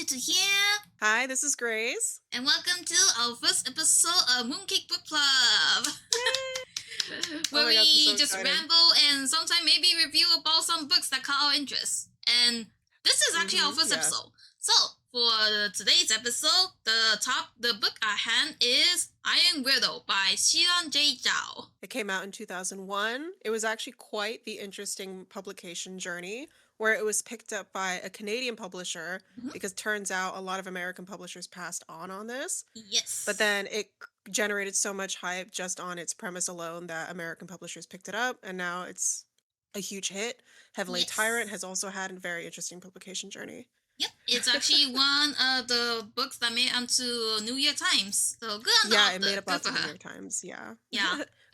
Tutu here, Hi, this is Grace. and welcome to our first episode of Mooncake Book Club, where Oh my gosh, I'm we so just excited. ramble and sometimes maybe review about some books that caught our interest. And this is actually our first Yeah. episode. So for today's episode, the book at hand is Iron Widow by Xiran Jay Zhao. It came out in 2001. It was actually quite the interesting publication journey where it was picked up by a Canadian publisher because turns out a lot of American publishers passed on this. Yes. But then it generated so much hype just on its premise alone that American publishers picked it up, and now it's a huge hit. Heavenly Tyrant has also had a very interesting publication journey. Yep, it's actually one of the books that made onto New York Times. So good on the author. It made it good to for New her. York Times. Yeah.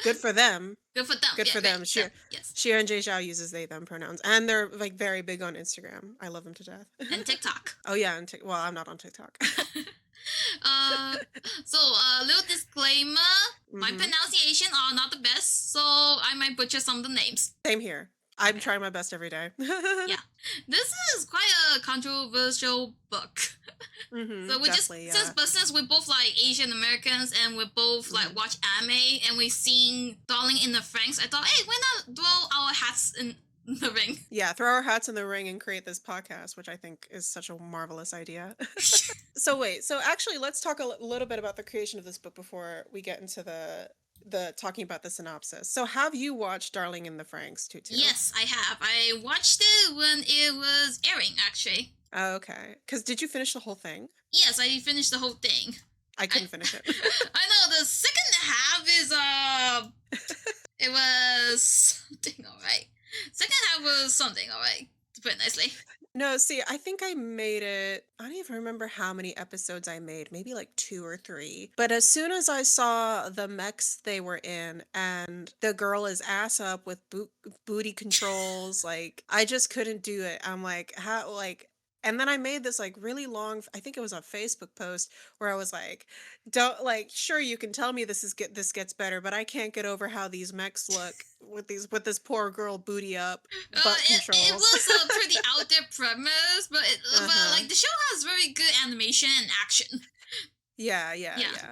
Good for them. Good for them. Good for them. Right. Yes. Xiran Jay Zhao uses they them pronouns, and they're like very big on Instagram. I love them to death. And TikTok. Oh yeah, and well, I'm not on TikTok. So a little disclaimer: my pronunciation are not the best, so I might butcher some of the names. Same here. I'm trying my best every day. Yeah, this is quite a controversial book. So we since we're both like Asian Americans and we both like watch anime and we seen Darling in the Franxx, I thought, hey, why not throw our hats in the ring? Yeah, throw our hats in the ring and create this podcast, which I think is such a marvelous idea. So actually, let's talk a little bit about the creation of this book before we get into the talking about the synopsis. So have you watched Darling in the Franxx, Tutu? Yes, I have. I watched it when it was airing, actually. Oh, okay. Because did you finish the whole thing? Yes, I finished the whole thing. I couldn't finish it. I know, the second half is, it was something alright. Second half was something alright, to put it nicely. No, see, I think I made it. I don't even remember how many episodes I made, maybe like 2 or 3. But as soon as I saw the mechs they were in and the girl is ass up with booty controls, like, I just couldn't do it. I'm like, how, like, and then I made this like really long, I think it was a Facebook post where I was like, don't, like, sure, you can tell me this gets better, but I can't get over how these mechs look with this poor girl booty up, butt controls. It was a pretty out there premise, but like the show has very good animation and action. Yeah.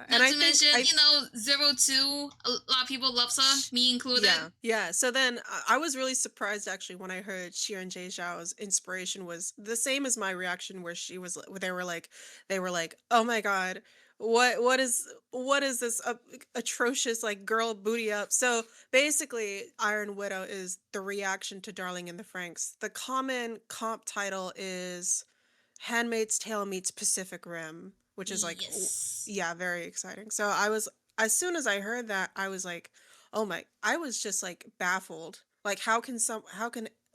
And not to mention, 02, a lot of people love her, me included. Yeah. So then I was really surprised actually when I heard Xiran Jay Zhao's inspiration was the same as my reaction, where they were like, oh my god, what is this atrocious like girl booty up? So basically, Iron Widow is the reaction to Darling in the Franxx. The common comp title is Handmaid's Tale meets Pacific Rim, which is like, very exciting. So as soon as I heard that, I was like, I was just like baffled. Like, how can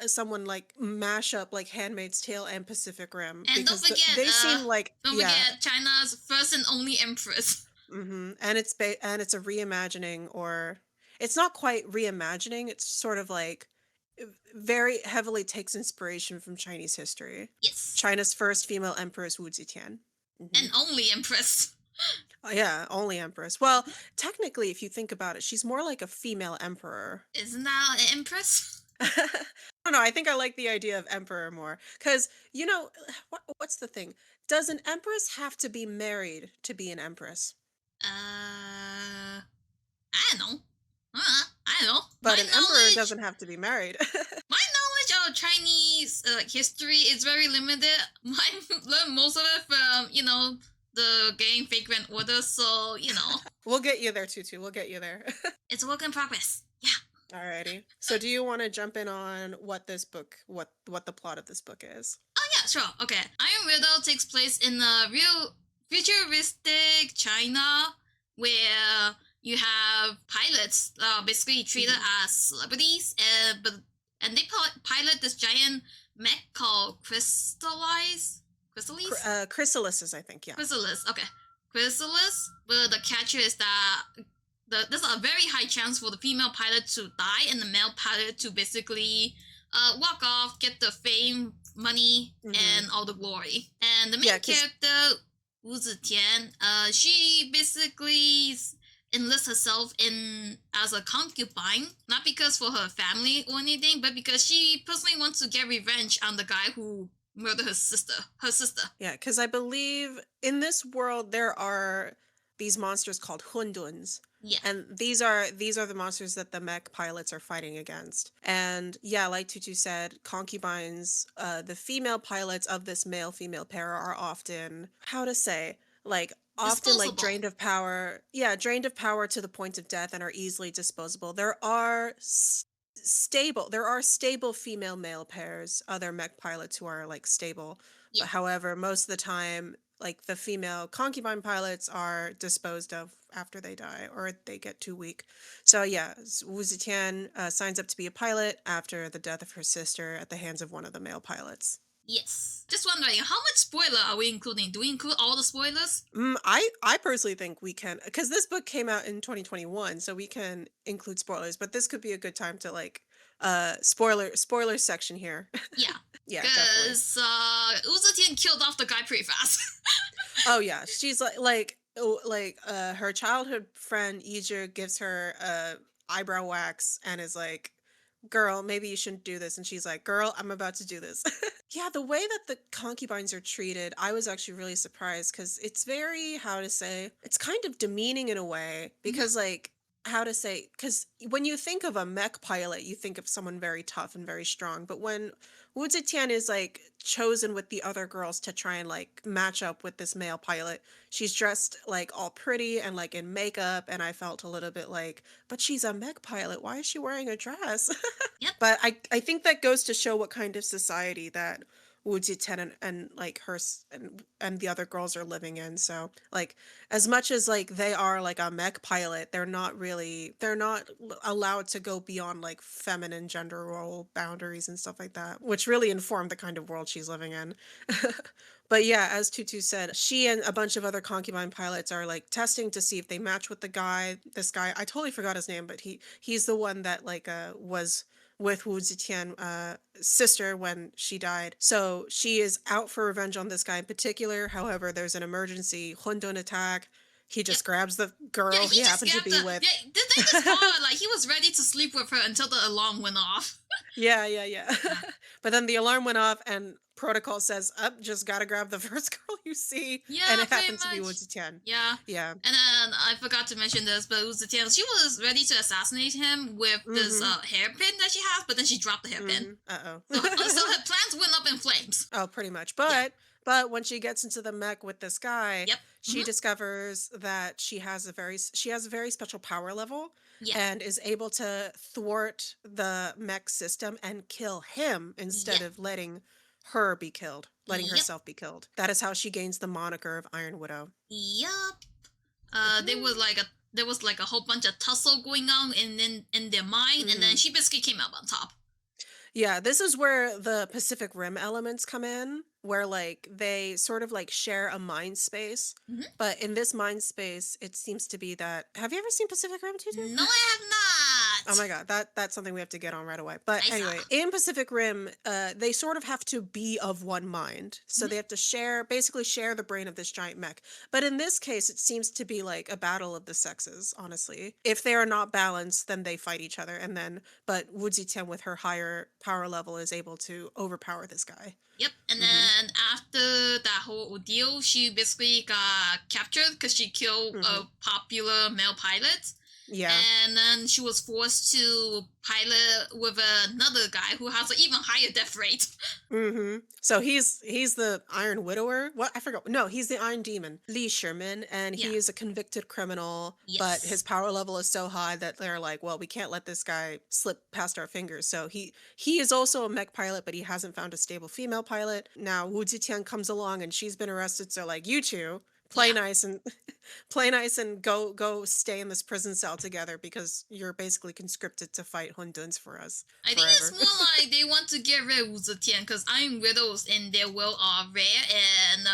someone like mash up like Handmaid's Tale and Pacific Rim? And because don't forget, they seem like, don't forget China's first and only empress. And it's a reimagining, or it's not quite reimagining. It's sort of like very heavily takes inspiration from Chinese history. Yes. China's first female empress, Wu Zetian. And only empress. Yeah, only empress. Well, technically, if you think about it, she's more like a female emperor. Isn't that an empress? I don't know. I think I like the idea of emperor more. Because, what's the thing? Does an empress have to be married to be an empress? I don't know. I don't know. But an emperor doesn't have to be married. My knowledge of Chinese history is very limited. I learned most of it from, the game Vagrant Order, so, We'll get you there, Tutu. We'll get you there. It's a work in progress. Yeah. Alrighty. So do you want to jump in on what the plot of this book is? Oh, yeah, sure. Okay. Iron Widow takes place in a real futuristic China where you have pilots basically treated as celebrities, and they pilot this giant mech called Chrysalis, I think, yeah. Chrysalis, okay. Chrysalis, but the catch is that there's a very high chance for the female pilot to die and the male pilot to basically walk off, get the fame, money, and all the glory. And the main character, Wu Zetian, she basically enlists herself in as a concubine, not because for her family or anything, but because she personally wants to get revenge on the guy who murder his sister. Her sister. Yeah, because I believe in this world there are these monsters called hunduns. Yeah. And these are the monsters that the mech pilots are fighting against. And yeah, like Tutu said, concubines, the female pilots of this male female pair are often, how to say, like often like Disposable. drained of power. Yeah, drained of power to the point of death and are easily disposable. There are stable female male pairs, other mech pilots who are like stable. Yeah. But however, most of the time, like the female concubine pilots are disposed of after they die or they get too weak. So yeah, Wu Zetian signs up to be a pilot after the death of her sister at the hands of one of the male pilots. Yes. Just wondering, how much spoiler are we including? Do we include all the spoilers? I personally think we can, because this book came out in 2021, so we can include spoilers. But this could be a good time to like spoiler section here. Yeah. Yeah, definitely. Because Uzetian killed off the guy pretty fast. Oh yeah, she's her childhood friend Yijia gives her eyebrow wax and is like, "Girl, maybe you shouldn't do this." And she's like, "Girl, I'm about to do this." Yeah, the way that the concubines are treated, I was actually really surprised because it's very, how to say, it's kind of demeaning in a way because like how to say, because when you think of a mech pilot, you think of someone very tough and very strong. But when Wu Zetian is like chosen with the other girls to try and like match up with this male pilot, she's dressed like all pretty and like in makeup, and I felt a little bit like, but she's a mech pilot. Why is she wearing a dress? Yep. But I think that goes to show what kind of society that Wu Zetian and like and the other girls are living in. So like as much as like they are like a mech pilot, they're not allowed to go beyond like feminine gender role boundaries and stuff like that, which really inform the kind of world she's living in. But yeah, as Tutu said, she and a bunch of other concubine pilots are like testing to see if they match with the guy. This guy, I totally forgot his name, but he's the one that like was with Wu Zetian sister when she died. So she is out for revenge on this guy in particular. However, there's an emergency Hundun attack. He just grabs the girl Yeah, he happened to be with. Yeah, the thing is hard. Like, he was ready to sleep with her until the alarm went off. Yeah. But then the alarm went off and protocol says, up, just gotta grab the first girl you see. Yeah, And it pretty happens to be Wu much. Zetian. Yeah. Yeah. And then I forgot to mention this, but Uzetian, she was ready to assassinate him with this hairpin that she has, but then she dropped the hairpin. Uh-oh. So her plans went up in flames. Oh, pretty much. But when she gets into the mech with this guy, Yep. she discovers that she has a very special power level Yeah. and is able to thwart the mech system and kill him instead of letting her be killed, letting herself be killed. That is how she gains the moniker of Iron Widow. Yup. There was like a whole bunch of tussle going on in their mind, and then she basically came out on top. Yeah, this is where the Pacific Rim elements come in, where like they sort of like share a mind space. But in this mind space, it seems to be that. Have you ever seen Pacific Rim, Tutu? No, I have not. Oh my god, that's something we have to get on right away. But I anyway, saw. in Pacific Rim, they sort of have to be of one mind. So they have to basically share the brain of this giant mech. But in this case, it seems to be like a battle of the sexes, honestly. If they are not balanced, then they fight each other. But Wu Zetian with her higher power level is able to overpower this guy. Yep, and then after that whole ordeal, she basically got captured because she killed a popular male pilot. Yeah. And then she was forced to pilot with another guy who has an even higher death rate. So he's the Iron Widower. What? I forgot. No, he's the Iron Demon, Li Sherman, and he is a convicted criminal. But his power level is so high that they're like, well, we can't let this guy slip past our fingers. So he is also a mech pilot, but he hasn't found a stable female pilot. Now Wu Zetian comes along and she's been arrested. So like, you two play nice and go stay in this prison cell together because you're basically conscripted to fight Hunduns for us. I think it's more like they want to get rid of Uzetian because Iron Widows in their world are rare and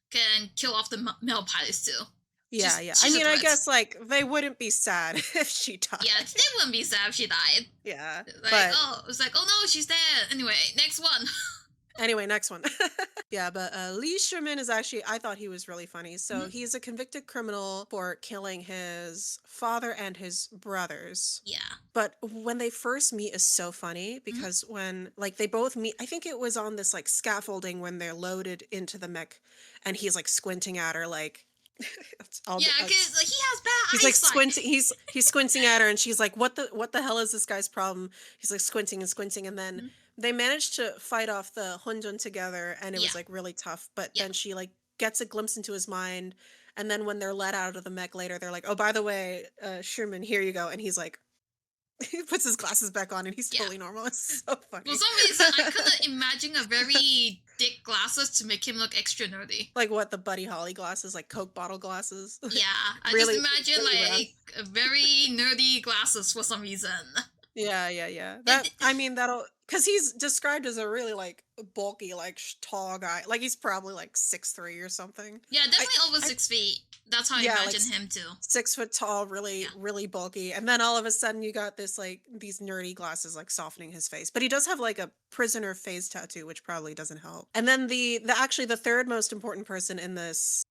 can kill off the male pilots too. Yeah. I mean, I guess like they wouldn't be sad if she died. Yeah, they wouldn't be sad if she died. Yeah, It's like, oh no, she's dead. Anyway, next one. Anyway, next one. Yeah, but Lee Sherman is actually, I thought he was really funny. So Mhm. he's a convicted criminal for killing his father and his brothers. Yeah. But when they first meet is so funny Mhm. because when like they both meet, I think it was on this like scaffolding when they're loaded into the mech, and he's like squinting at her like it's all Yeah, because he has bad he's like eyesight. squinting, he's squinting at her, and she's like, what the hell is this guy's problem? He's like squinting and squinting, and then Mhm. they managed to fight off the Hunjun together, and it Yeah. was like really tough. But Yeah. then she like gets a glimpse into his mind, and then when they're let out of the mech later, they're like, oh, by the way, Sherman, here you go. And he's like, he puts his glasses back on, and he's Yeah. totally normal. It's so For funny. some reason, I couldn't imagine a very thick glasses to make him look extra nerdy. Like what, the Buddy Holly glasses, like Coke bottle glasses. Yeah, I just Really, imagine really round. like a very nerdy glasses for some reason. Yeah, yeah, yeah. It, That, I mean, that'll, because he's described as a really like bulky, like tall guy. Like he's probably like 6'3" or something. yeah, I, definitely over I 6 feet. That's how I yeah, like imagine him too. 6 foot tall, really, Yeah. really bulky. And then all of a sudden you got this like these nerdy glasses like softening his face. But he does have like a prisoner face tattoo, which probably doesn't help. And then the actually the third most important person in this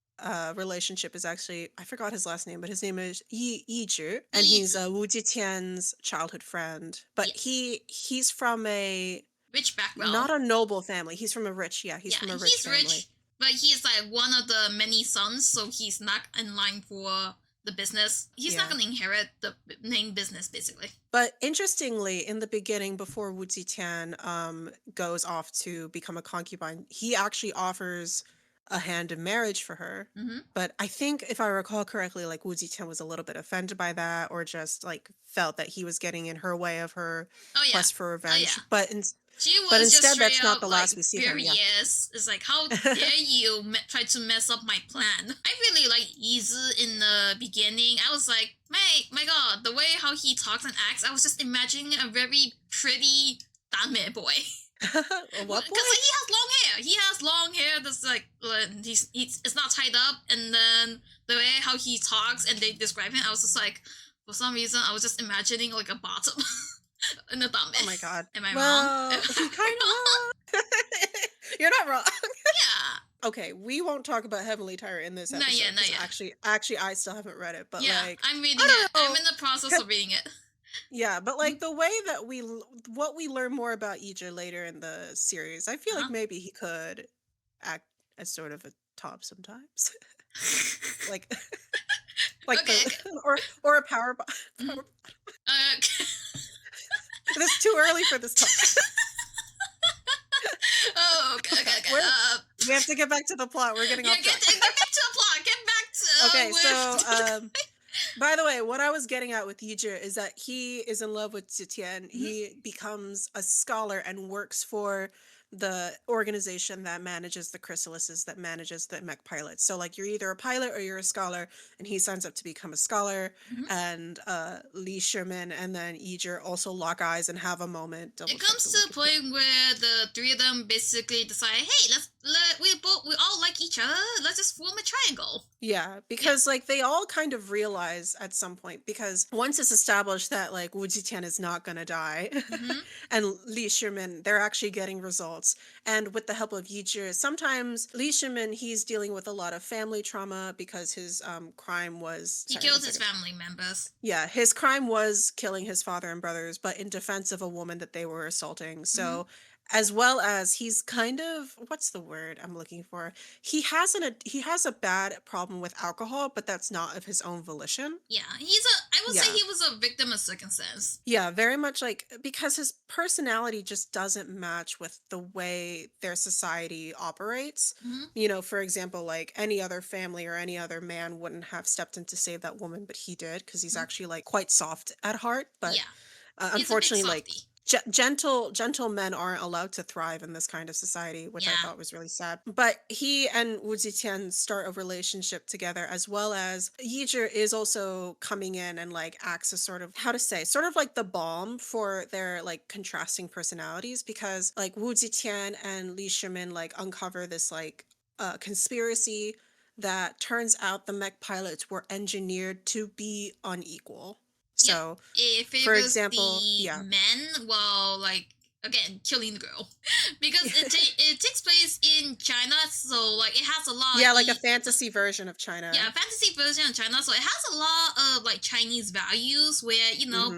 relationship is actually, I forgot his last name, but his name is Yi Zhi, and he's Easy. Wu Jitian's childhood friend. But Yeah. he's from a Rich background. not a noble family. He's from a rich, yeah, he's Yeah, from a rich he's family. rich, but he's like one of the many sons, so he's not in line for the business. He's not Yeah. gonna inherit the main business, basically. But interestingly, in the beginning, before Wu Zetian goes off to become a concubine, he actually offers a hand in marriage for her. Mm-hmm. But I think, if I recall correctly, like Wu Zetian was a little bit offended by that, or just like felt that he was getting in her way of her Oh yeah, quest for oh revenge. yeah. She But was just instead, straight that's not up the like last we see of him. Yeah. furious. It's like, how dare you try to mess up my plan? I really like Yizi in the beginning. I was like, my god, the way how he talks and acts, I was just imagining a very pretty dame boy. What Because boy? like, he has long hair. He has long hair that's like he's it's not tied up, and then the way how he talks and they describe him, I was just like, for some reason, I was just imagining like a bottom in a dame. Oh my god. Am I wrong? Well, Am he I kind wrong? of. You're not wrong. Yeah. Okay, we won't talk about Heavenly Tyrant in this Not episode yet. Not because yet. actually, I still haven't read it. But Yeah, like, I'm reading I it. don't I'm know. in the process of reading it. Yeah, but Mhm. like the way that what we learn more about Ija later in the series, I feel like Uh-huh. maybe he could act as sort of a top sometimes, like like Okay. Okay. the or a power. Mhm. Power Uh, it's too early for this talk. oh, okay. Okay. Okay. We have to get back to the plot. We're getting Yeah. off track. Get back to the plot. Get back to Okay, so with. by the way, what I was getting at with Yijia is that he is in love with Zitian. Mhm. He becomes a scholar and works for the organization that manages the chrysalises, that manages the mech pilots. So like you're either a pilot or you're a scholar, and he signs up to become a scholar. Mhm. And Lee Sherman and then Yijia also lock eyes and have a moment. Double It check comes the to a Wikipedia. point where the three of them basically decide, hey, we all like each other. Let's just form a triangle. Yeah, because like they all kind of realize at some point, because once it's established that like Wu Jitian is not gonna die, Mm-hmm. and Li Shimin, they're actually getting results. And with the help of Yijie, sometimes Li Shimin, he's dealing with a lot of family trauma because his crime was, He sorry, one killed his second. family members. Yeah, his crime was killing his father and brothers, but in defense of a woman that they were assaulting. So as well as he's kind of, what's the word I'm looking for? He has a bad problem with alcohol, but that's not of his own volition. Yeah, I would say Yeah. he was a victim of circumstance. Yeah, very much like, because his personality just doesn't match with the way their society operates. Mhm. You know, for example, like any other family or any other man wouldn't have stepped in to save that woman, but he did because he's Mhm. actually like quite soft at heart. But Yeah, he's a big unfortunately, like softy. gentle men aren't allowed to thrive in this kind of society, which I Yeah. thought was really sad. But he and Wu Zitian start a relationship together, as well as Yijie is also coming in and like acts as sort of, how to say, sort of like the balm for their like contrasting personalities, because like Wu Zitian and Li Shimin like uncover this like conspiracy that turns out the mech pilots were engineered to be unequal. Yep. So It for favors example, the yeah. men while like again killing the girl because it takes place in China, so like it has a lot of Yeah, like a fantasy version of yeah, China. fantasy version of China, so it has a lot of like Chinese values where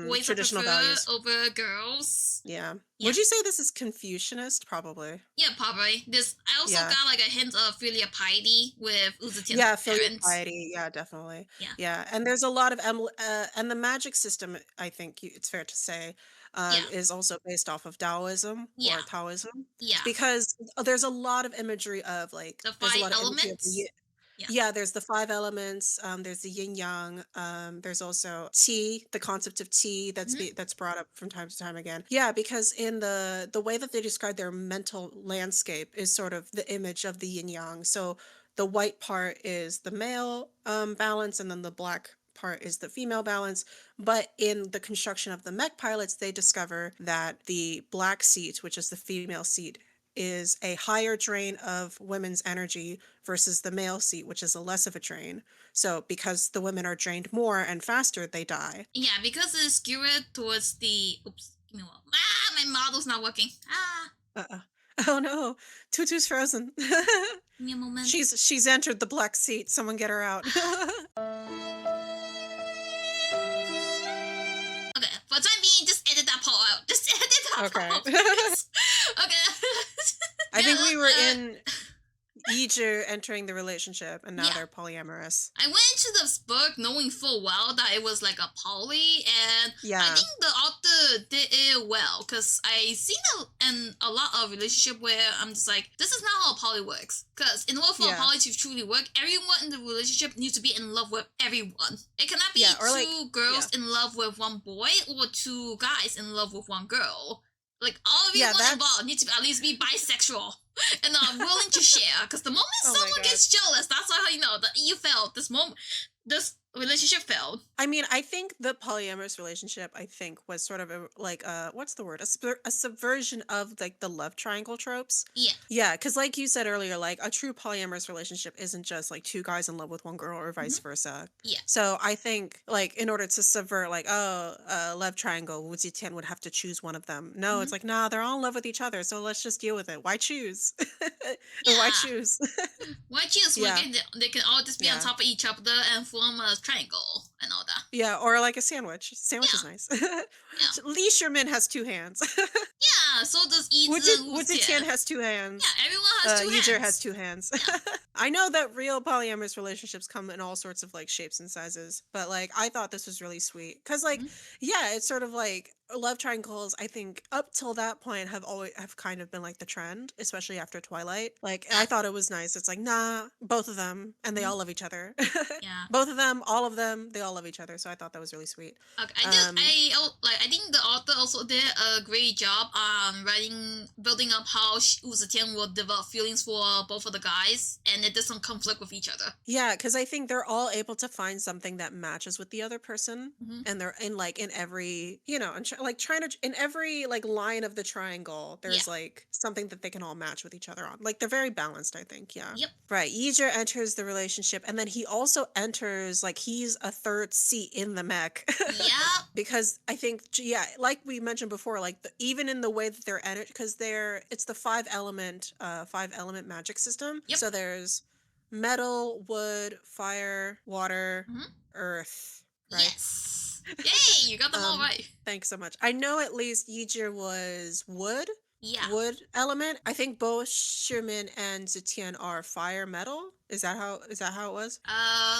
boys are Traditional preferred values. over girls. Yeah. Yeah, Would you say this is Confucianist? Probably. yeah, probably. This I also Yeah. got like a hint of filial piety with Uzetian's Yeah, filial parents. piety. Yeah, definitely. Yeah, Yeah, and there's a lot of and the magic system, I think it's fair to say, yeah, is also based off of Taoism or yeah, Taoism, yeah. because there's a lot of imagery of like The there's a five lot of imagery of elements. Yeah. yeah, there's the five elements. There's the yin yang. There's also tea, the concept of tea Hmm. that's brought up from time to time again. Yeah, because in the way that they describe their mental landscape is sort of the image of the yin yang. So the white part is the male balance, and then the black part is the female balance. But in the construction of the mech pilots, they discover that the black seat, which is the female seat, is a higher drain of women's energy versus the male seat, which is a less of a drain. So because the women are drained more and faster, they die. Yeah, because it's skewed towards the. Oops, give me one. Ah, my model's not working. Ah, Uh-uh. Oh no, Tutu's frozen. give me a moment. She's entered the black seat. Someone get her out. Okay, for the time being, just edit that part out. Just edit that part Okay. out, please. Okay. I think we were yeah, in Yiju entering the relationship, and now yeah. they're polyamorous. I went into this book knowing full well that it was like a poly, and I Yeah, think the author did it well because I seen a lot of relationship where I'm just like, this is not how a poly works. Because in order for a yeah, poly to truly work, everyone in the relationship needs to be in love with everyone. It cannot be yeah, or like, two yeah, girls in love with one boy or two guys in love with one girl. Like all yeah. everyone That's involved need to at least be bisexual and are willing to share. Because the moment oh my someone god. gets jealous, that's how you know that you failed. This relationship failed. I mean, I think the polyamorous relationship, I think, was sort of what's the word? A subversion of like the love triangle tropes. Yeah, Yeah, because like you said earlier, like a true polyamorous relationship isn't just like two guys in love with one girl or vice hmm, versa. yeah, So I think like in order to subvert like love triangle, Wu Zetian would have to choose one of them. No, hmm, it's like nah, they're all in love with each other, so let's just deal with it. Why choose? Why yeah. choose? Why choose when Yeah, they can all just be on yeah. top of each other and form a triangle and all that? Yeah, or like a sandwich. Sandwich is Yeah, nice. yeah, Lee Sherman has two hands. yeah. So does Yizi and Would Tian Wuzian. has two hands. Yeah, everyone has two Yeager has hands. two hands. Yeah. I know that real polyamorous relationships come in all sorts of like shapes and sizes, but like I thought this was really sweet because like Hmm. yeah, it's sort of like love triangles. I think up till that point have kind of been like the trend, especially after Twilight. Like Yeah. I thought it was nice. It's like nah, both of them, and they Hmm. all love each other. Yeah. Both of them, all of them, they all love each other. So I thought that was really sweet. Okay, Um, like. I think the author also did a great job on building up how Wu Zetian will develop feelings for both of the guys, and it doesn't conflict with each other. Yeah, because I think they're all able to find something that matches with the other person. Hmm. And they're in like in every, and like trying to, in every like line of the triangle, Yeah. there's like something that they can all match with each other on. Like they're very balanced, I think. Yeah. Yep. Right. Yeager enters the relationship, and then he also enters, like, he's a third seat in the mech. Yep. Because I think, yeah, like we mentioned before, like even in the way that they're entered, because it's the five element magic system. Yep. So there's metal, wood, fire, water, Hmm. earth, right? Yes. Yay! You got them all right. Thanks so much. I know at least Yijir was Yeah. wood element. I think both Shirmin and Zetian are fire metal. Is that how it was?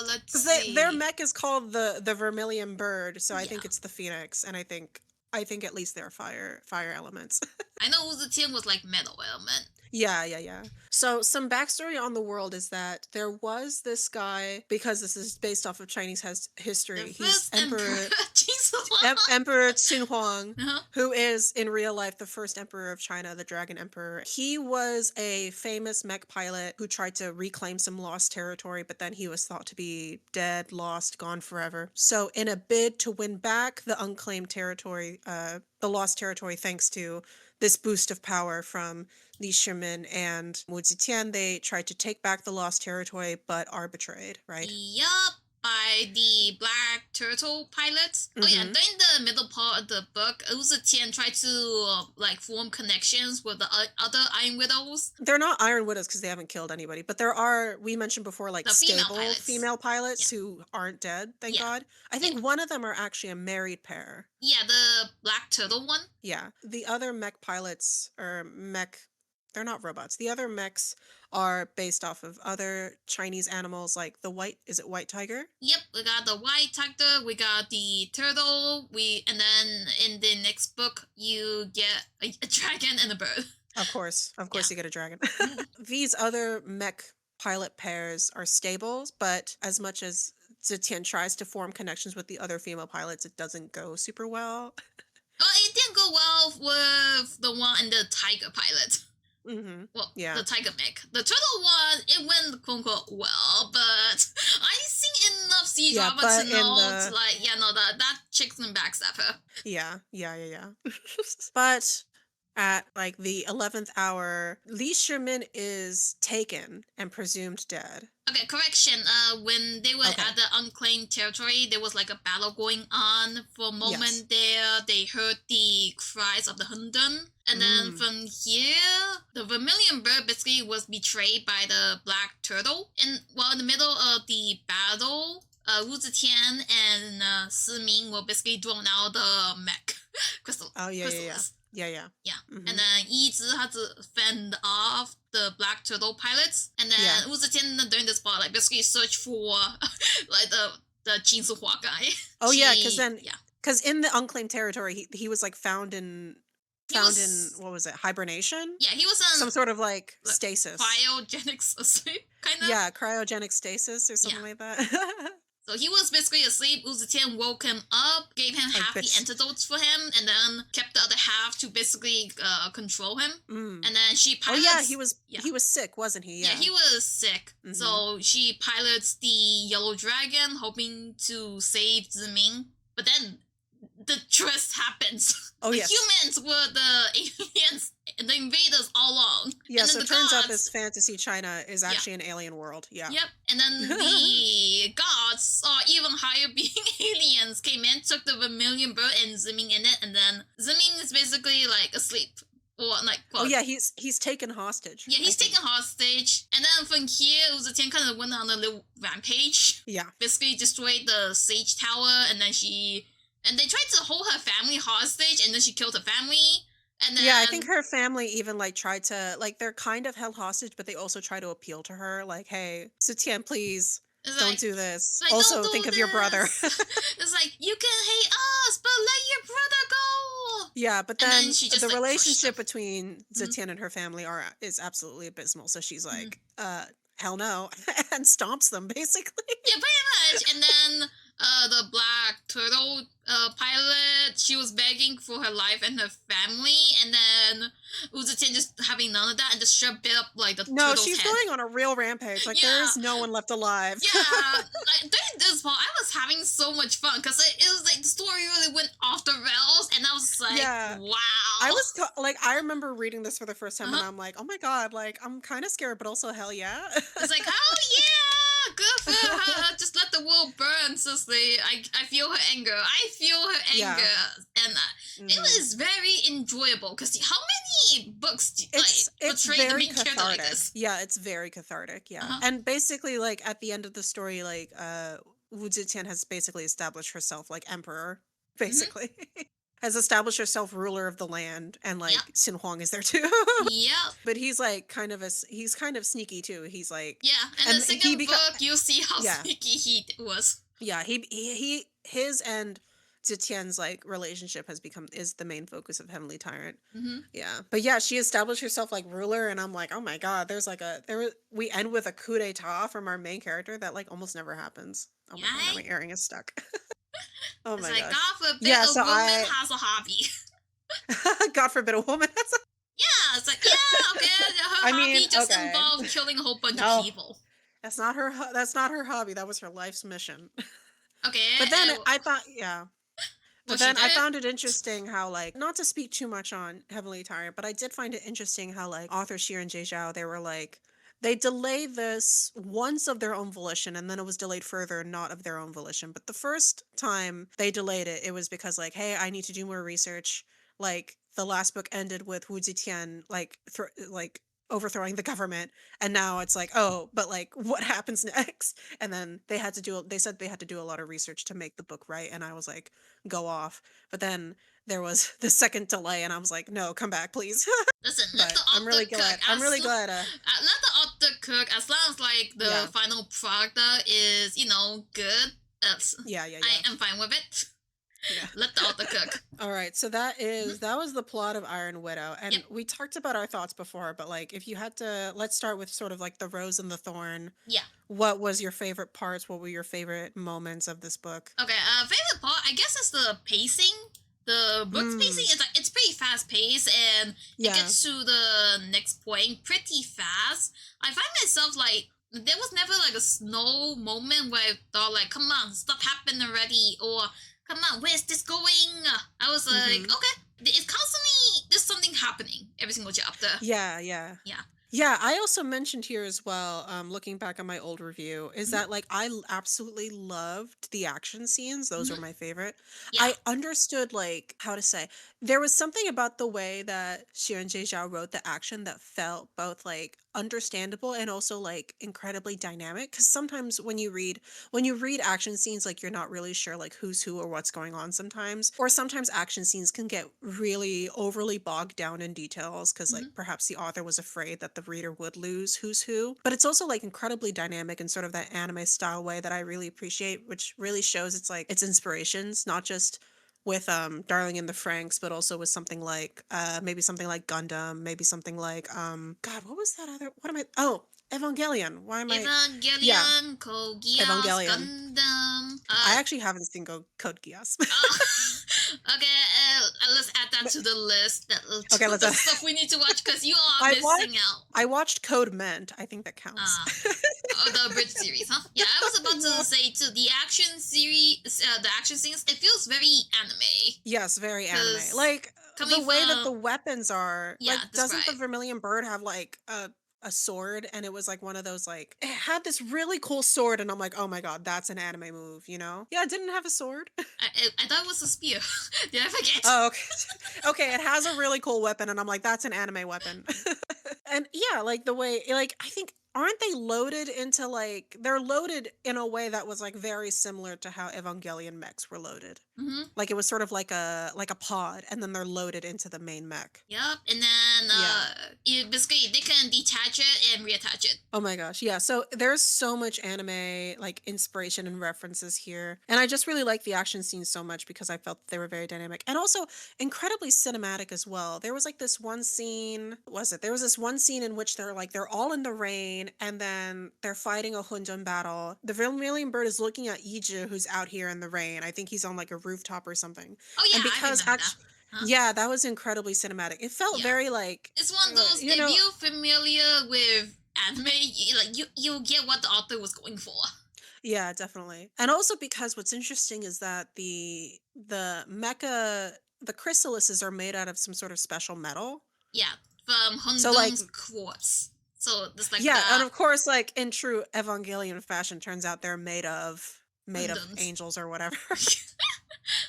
Let's Because their see. mech is called the Vermilion Bird, so I Yeah. think it's the Phoenix, and I think at least they're fire elements. I know Wu Zetian was like metal element. Yeah. So some backstory on the world is that there was this guy, because this is based off of Chinese history. The He's first emperor. Jesus. Emperor Qin Huang, Uh-huh. who is in real life the first emperor of China, the Dragon Emperor. He was a famous mech pilot who tried to reclaim some lost territory, but then he was thought to be dead, lost, gone forever. So in a bid to win back the unclaimed territory, the lost territory, thanks to this boost of power from Li Shimin and Wu Zetian, they tried to take back the lost territory but are betrayed, right? Yup. by the Black Turtle pilots. Oh yeah, Mm-hmm. during the middle part of the book, Wu Tian tried to like form connections with the other Iron Widows, They're not Iron Widows because they haven't killed anybody, but there are, we mentioned before, like the female stable pilots. female Yeah, pilots who aren't dead, thank yeah, God. I yeah, think one of them are actually a married pair. yeah. The Black Turtle one. Yeah. The other mech pilots or mech, they're not robots. The other mechs are based off of other Chinese animals like the white, is it white tiger? Yep, we got the white tiger, we got the turtle, and then in the next book you get a dragon and a bird. Of course. Of Yeah. course you get a dragon. These other mech pilot pairs are stables, but as much as Zetian tries to form connections with the other female pilots, it doesn't go super well. It didn't go well with the one and the tiger pilot. Mm-hmm. Well, Yeah. the tiger mech. The turtle one, it went quote unquote well, but I seen enough sea Yeah, drama but to in know the to like, yeah, no, that chick's gonna backstab her. yeah. But at like the 11th hour, Li Shimin is taken and presumed dead. Okay, correction. When they were Okay. at the unclaimed territory, there was like a battle going on. For a moment there, they heard the cries of the Hundun. And then from here, the Vermilion Bird basically was betrayed by the Black Turtle. And while in the middle of the battle, Wu Zetian and Siming were basically drawn out the mech crystal. Oh, yeah. chrysalis. Yeah. Yeah. Mhm. And then Yi Zhi had to fend off the Black Turtle pilots. And then Yeah. Wu Zetian during this part, like basically search for like the Jin Hua guy. Oh, yeah, because yeah. because in the unclaimed territory, he was like found in He was, what was it, hibernation? yeah, he was Some in sort of like like, stasis. cryogenics asleep, kind of. Yeah, cryogenic stasis or something like that. So he was basically asleep. Wu Zetian woke him up, gave him Like half the bits. antidotes for him, and then kept the other half to basically control him. Mm. And then she Oh pilots. yeah, he was sick, wasn't he? Yeah, he was sick. Mhm. So she pilots the yellow dragon, hoping to save Ziming. But then the twist happens. Oh, the yes. humans were the aliens, the invaders all along. Yeah, and so then it the turns out gods, this fantasy China is actually an alien world. Yeah. Yep, and then the gods, or even higher being aliens, came in, took the Vermilion Bird and Ziming in it, and then Ziming is basically like asleep. Or like, Oh yeah, he's taken hostage. yeah, he's taken hostage, and then from here, Wu Zetian kind of went on a little rampage. Yeah. Basically destroyed the Sage Tower, and then they tried to hold her family hostage, and then she killed her family. And then Yeah, I think her family even like tried to like they're kind of held hostage, but they also try to appeal to her, like, "Hey, Sutian, please it's don't like, do this. like, Also, "Don't do think of your brother." this." It's like, you can hate us, but let your brother go. Yeah, but And then then she just, the like, crushed relationship him. between Mhm. Zetian and her family is absolutely abysmal. So she's like, hell no, and stomps them basically. Yeah, pretty much. And then the Black Turtle pilot, she was begging for her life and her family, and then Wu Zetian just having none of that and just straight bit up like the No, turtle's she's head. going on a real rampage. Like there is no one left alive. Yeah, like during this part, I was having so much fun because it was like the story really went off the rails, and I was just like, Yeah. wow. I was like, I remember reading this for the first time, and I'm like, oh my god, like I'm kind of scared, but also hell yeah. It's like, oh yeah, good for her. Just let the world burn, sister. I feel her anger. I feel her Yeah. anger, and it was very enjoyable because how many books It's portray the very main character like cathartic. this? Yeah, it's very cathartic. Yeah, Uh-huh. and basically, like at the end of the story, like Wu Zetian has basically established herself like emperor. Basically, has established herself ruler of the land, and like Yep. Xin Huang is there too. Yep. But he's like he's kind of sneaky too. He's like Yeah, and And the he second beco- book, you see how Yeah. sneaky he was. yeah his and Zetian's like relationship is the main focus of Heavenly Tyrant. Mm-hmm. Yeah, but yeah, she established herself like ruler, and I'm like, oh my god, we end with a coup d'état from our main character that like almost never happens. Oh my god, now Yay. my earring is stuck. Oh It's my like, gosh. God forbid Yeah, a so woman I- has a hobby. God forbid a woman has a Yeah, it's like, yeah, okay, her I hobby mean, just okay. involved killing a whole bunch No. of people. That's not her hobby. That was her life's mission. Okay, But then and I thought, yeah. But what she then I did- found it interesting how, like, not to speak too much on Heavenly Tyrant, but I did find it interesting how, like, author Xiran Jay Zhao, they delay this once of their own volition, and then it was delayed further, not of their own volition. But the first time they delayed it, it was because like, hey, I need to do more research. Like the last book ended with Wu Zetian like overthrowing the government, and now it's like, oh, but like what happens next? And then they said they had to do a lot of research to make the book right, and I was like, go off. But then there was the second delay, and I was like, no, come back, please. Listen, let But the author cook. I'm really glad. Let the author cook as long as like the Yeah, final product is good. That's yeah, yeah, I yeah, am fine with it. yeah. Let the author cook. All right, so Mhm. that was the plot of Iron Widow, Yep. and we talked about our thoughts before, but like if you had to, let's start with sort of like the rose and the thorn. Yeah. What was your favorite parts? What were your favorite moments of this book? Okay. Favorite part, I guess, is the pacing. The book's pacing Mm, is like it's pretty fast paced and it yeah. gets to the next point pretty fast. I find myself like there was never like a slow moment where I thought like, come on, stuff happened already, or come on, where's this going? I was like, Mhm. okay, it's constantly there's something happening every single chapter. Yeah, yeah. Yeah. Yeah, I also mentioned here as well, looking back on my old review, is Hmm. that like absolutely loved the action scenes. Those were Hmm. my favorite. Yeah. I understood like how to say there was something about the way that Xiran Jay Zhao wrote the action that felt both like understandable and also like incredibly dynamic. Because sometimes when you read action scenes, like you're not really sure like who's who or what's going on sometimes. Or sometimes action scenes can get really overly bogged down in details because like Hmm. perhaps the author was afraid that the reader would lose who's who. But it's also like incredibly dynamic in sort of that anime style way that I really appreciate, which really shows it's like its inspirations, not just with Darling in the Franxx, but also with something like maybe something like Gundam, maybe something like God, what was that other what am I oh Evangelion. Why am I yeah, Evangelion, Code Geass, Evangelion. Gundam. I actually haven't seen Code Geass. Oh, okay, let's add that But to the list. That okay, to the stuff we need to watch because you are I missing watched out. I watched Code Ment. I think that counts. Uh, the bridge series, huh? Yeah, I was about Yeah. to say too. The action series, the action scenes, it feels very anime. Yes, very anime. Cause Like the coming way that the from weapons are, yeah, like doesn't the describe. Vermilion Bird have like a sword and it was like one of those like it had this really cool sword and I'm like, "Oh my god, that's an anime move, you know?" Yeah, it didn't have a sword. I thought it was a spear. Did I forget? Oh, okay. Okay, it has a really cool weapon and I'm like, "That's an anime weapon." And yeah, like the way like I think aren't they loaded into like they're loaded in a way that was like very similar to how Evangelion mechs were loaded. Mm-hmm. Like it was sort of like a pod and then they're loaded into the main mech. Yep. And then Yeah. basically they can detach it and reattach it. Oh my gosh. Yeah. So there's so much anime like inspiration and references here. And I just really like the action scenes so much because I felt they were very dynamic and also incredibly cinematic as well. There was like this one scene, what was it? There was this one scene in which they're all in the rain and then they're fighting a Hundun battle. The Vermilion Bird is looking at Iju who's out here in the rain. I think he's on like a rooftop or something. Oh And yeah, I because remember that. actually Huh? yeah, that was incredibly cinematic. It felt Yeah. very like It's one of those. you If know, you're familiar with anime, you get what the author was going for. yeah, definitely. And also because what's interesting is that the mecha the chrysalises are made out of some sort of special metal. Yeah, from So like Hundun's quartz. So there's like yeah, and the of course like in true Evangelion fashion turns out they're made of Hundun's. angels or whatever.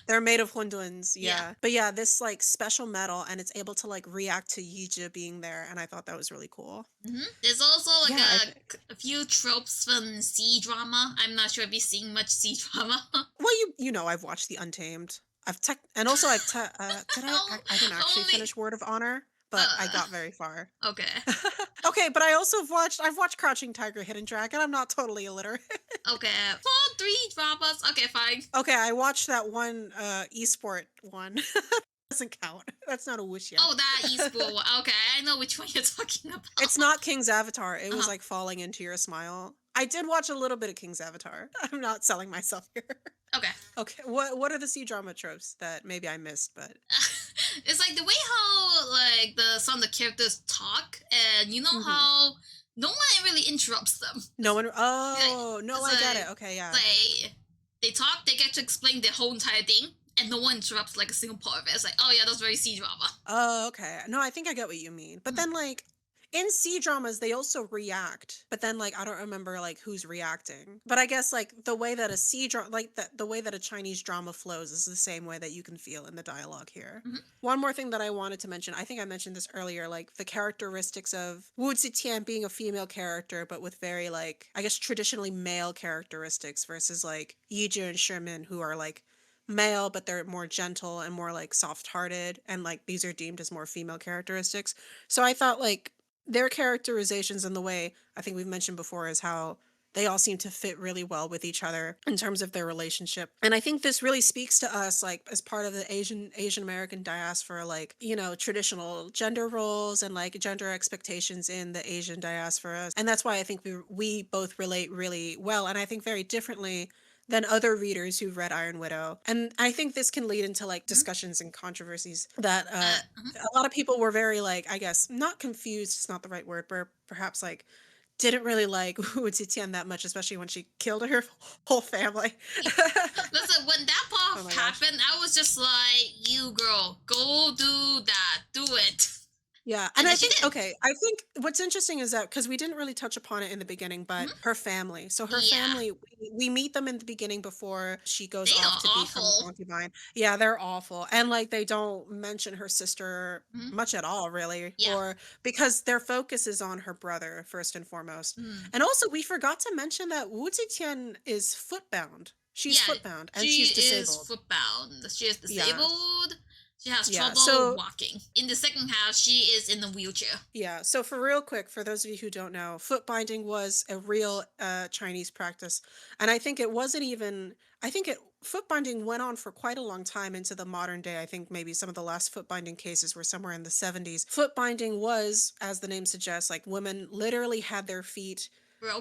They're made of Hunduns, Yeah. yeah. But yeah, this like special metal and it's able to like react to Yija being there and I thought that was really cool. There's also like Yeah, I think. a few tropes from C drama. I'm not sure if you've seen much C drama. Well, you know I've watched The Untamed. I've tech and also did I didn't actually Only. finish Word of Honor, but I Uh. got very far. Okay. Okay, but I've watched Crouching Tiger, Hidden Dragon. I'm not totally illiterate. Okay. 4, 3 dramas. Okay, fine. Okay, I watched that one esport one. Doesn't count. That's not a wuxia. Oh, that esport one. Okay, I know which one you're talking about. It's not King's Avatar. It was Uh-huh. like Falling Into Your Smile. I did watch a little bit of King's Avatar. I'm not selling myself here. Okay. Okay, what are the C drama tropes that maybe I missed? But It's like the way how like some of the characters talk, and you know mhm. how no one really interrupts them. No one. Like, Oh no, it's I get like it. Okay, yeah. they talk, they get to explain their whole entire thing, and no one interrupts like a single part of it. It's like, oh yeah, that's very C drama. Oh, okay. No, I think I get what you mean. But Mhm. then, like, in C dramas they also react, but then like I don't remember like who's reacting. But I guess like the way that a C drama like the way that a Chinese drama flows is the same way that you can feel in the dialogue here. Mhm. One more thing that I wanted to mention, I think I mentioned this earlier, like the characteristics of Wu Zetian being a female character, but with very like I guess traditionally male characteristics versus like Yiju and Sherman who are like male, but they're more gentle and more like soft-hearted, and like these are deemed as more female characteristics. So I thought like their characterizations and the way I think we've mentioned before is how they all seem to fit really well with each other in terms of their relationship. And I think this really speaks to us like as part of the Asian American diaspora, like, you know, traditional gender roles and like gender expectations in the Asian diaspora. And that's why I think we both relate really well, and I think very differently than other readers who've read Iron Widow. And I think this can lead into like Mhm. discussions and controversies that Mhm. a lot of people were very like, I guess, not confused, it's not the right word, but perhaps like didn't really like Wu Zetian that much, especially when she killed her whole family. Listen, when that Oh pop my gosh. happened, I was just like, "You girl, go do that, do it," Yeah, and and I then she think did. okay, I think what's interesting is that because we didn't really touch upon it in the beginning, but Mhm. her family. So her Yeah, family, we meet them in the beginning before she goes they off are to become a awful. concubine. Yeah, they're awful, and like they don't mention her sister Mhm. much at all, really, Yeah. or because their focus is on her brother first and foremost. Mm. And also, we forgot to mention that Wu Zetian is footbound. She's Yeah, footbound and she she's is disabled. footbound. She is Yes. disabled. She has Yeah. trouble So walking. In the second half, she is in a wheelchair. yeah, so for real quick, for those of you who don't know, foot binding was a real Chinese practice. And I think it wasn't even, I think it, foot binding went on for quite a long time into the modern day. I think maybe some of the last foot binding cases were somewhere in the 70s. Foot binding was, as the name suggests, like women literally had their feet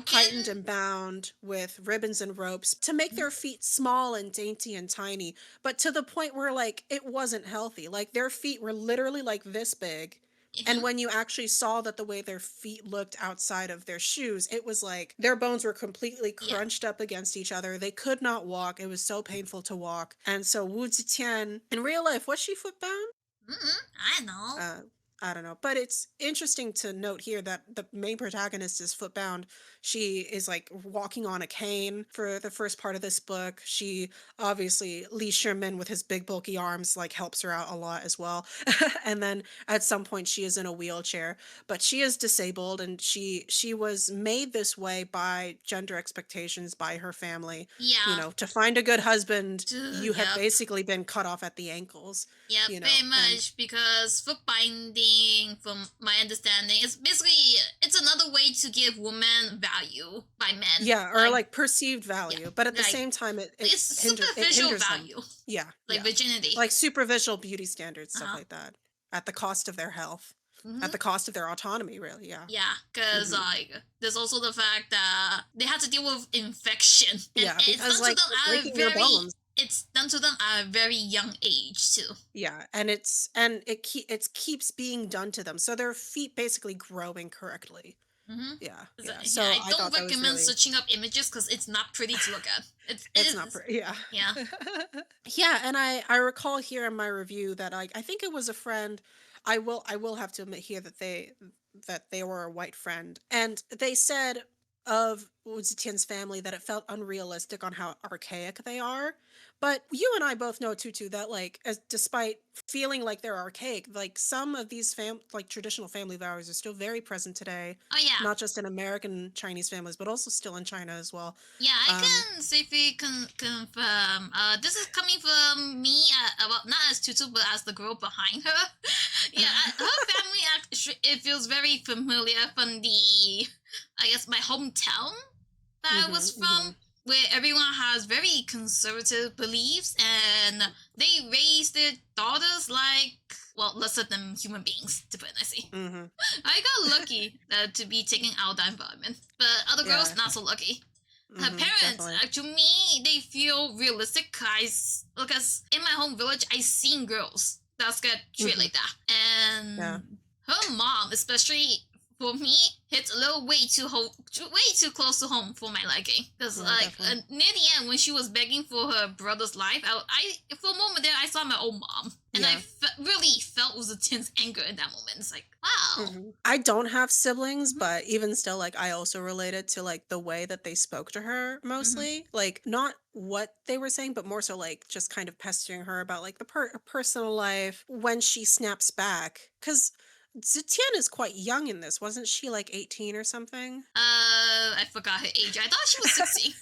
heightened Broken. and bound with ribbons and ropes to make Mhm. their feet small and dainty and tiny, but to the point where like it wasn't healthy. Like their feet were literally like this big. And Mhm. when you actually saw that the way their feet looked outside of their shoes, it was like their bones were completely Yeah. crunched up against each other. They could not walk. It was so painful to walk. And so Wu Zetian, in real life, was she footbound? I know. uh, I don't know, but it's interesting to note here that the main protagonist is footbound. She is like walking on a cane for the first part of this book. She obviously Lee Sherman with his big bulky arms like helps her out a lot as well. And then at some point she is in a wheelchair, but she is disabled and she was made this way by gender expectations by her family. You Yeah. know, to find a good husband, you have Yep. basically been cut off at the ankles, Yeah, you know, very and much because foot binding, from my understanding, is basically it's another way to give women value by men. yeah, or Like, like perceived yeah, value, but at the like same time, it's it superficial hinders them. value, Yeah, like yeah, virginity. like superficial beauty standards, Uh stuff huh. like that, at the cost of their health, at Hmm. the cost of their autonomy, really. Yeah, Yeah, because hmm like there's also the fact that they have to deal with infection, and yeah, it's because done to like them you're at a breaking your very bones. it's done to them at a very young age too. Yeah, and it keeps being done to them, so their feet basically grow incorrectly. Mm-hmm. Yeah, So, yeah. yeah, So I I don't thought that was recommend really searching up images because it's not pretty to look at. It it's not is, pretty. Yeah. yeah. Yeah, and I recall here in my review that I think it was a friend. I will have to admit here that they were a white friend, and they said of Wu Zetian's family that it felt unrealistic on how archaic they are. But you and I both know, Tutu, that like as despite feeling like they're archaic, like some of these like traditional family values are still very present today, Oh yeah, not just in American Chinese families, but also still in China as well. yeah. I Um, can safely confirm. This is coming from me. Well, not as Tutu, but as the girl behind her. Yeah, her family actually it feels very familiar from the, I guess, my hometown that I was mhm, from, mhm. where everyone has very conservative beliefs and they raise their daughters like, well, lesser than human beings, to put it nicely. Mhm. I got lucky to be taken out of that environment, but other girls Yeah. not so lucky. Her Mhm. parents, Definitely. to me, they feel realistic. Because in my home village, I seen girls that get treated Mhm. like that, Yeah. and her mom, especially for me, hits a little way too close to home for my liking. Because Yeah, like definitely. near the end, when she was begging for her brother's life, I for a moment there I saw my own mom, And I Yeah. really felt was a tense anger in that moment. It's like, wow. I don't have siblings, Hmm. but even still, like, I also related to, like, the way that they spoke to her Hmm. mostly. Like, not what they were saying, but more so, like, just kind of pestering her about, like, the personal life when she snaps back. Because Zetian is quite young in this. Wasn't she, like, 18 or something? I forgot her age. I thought she was 16.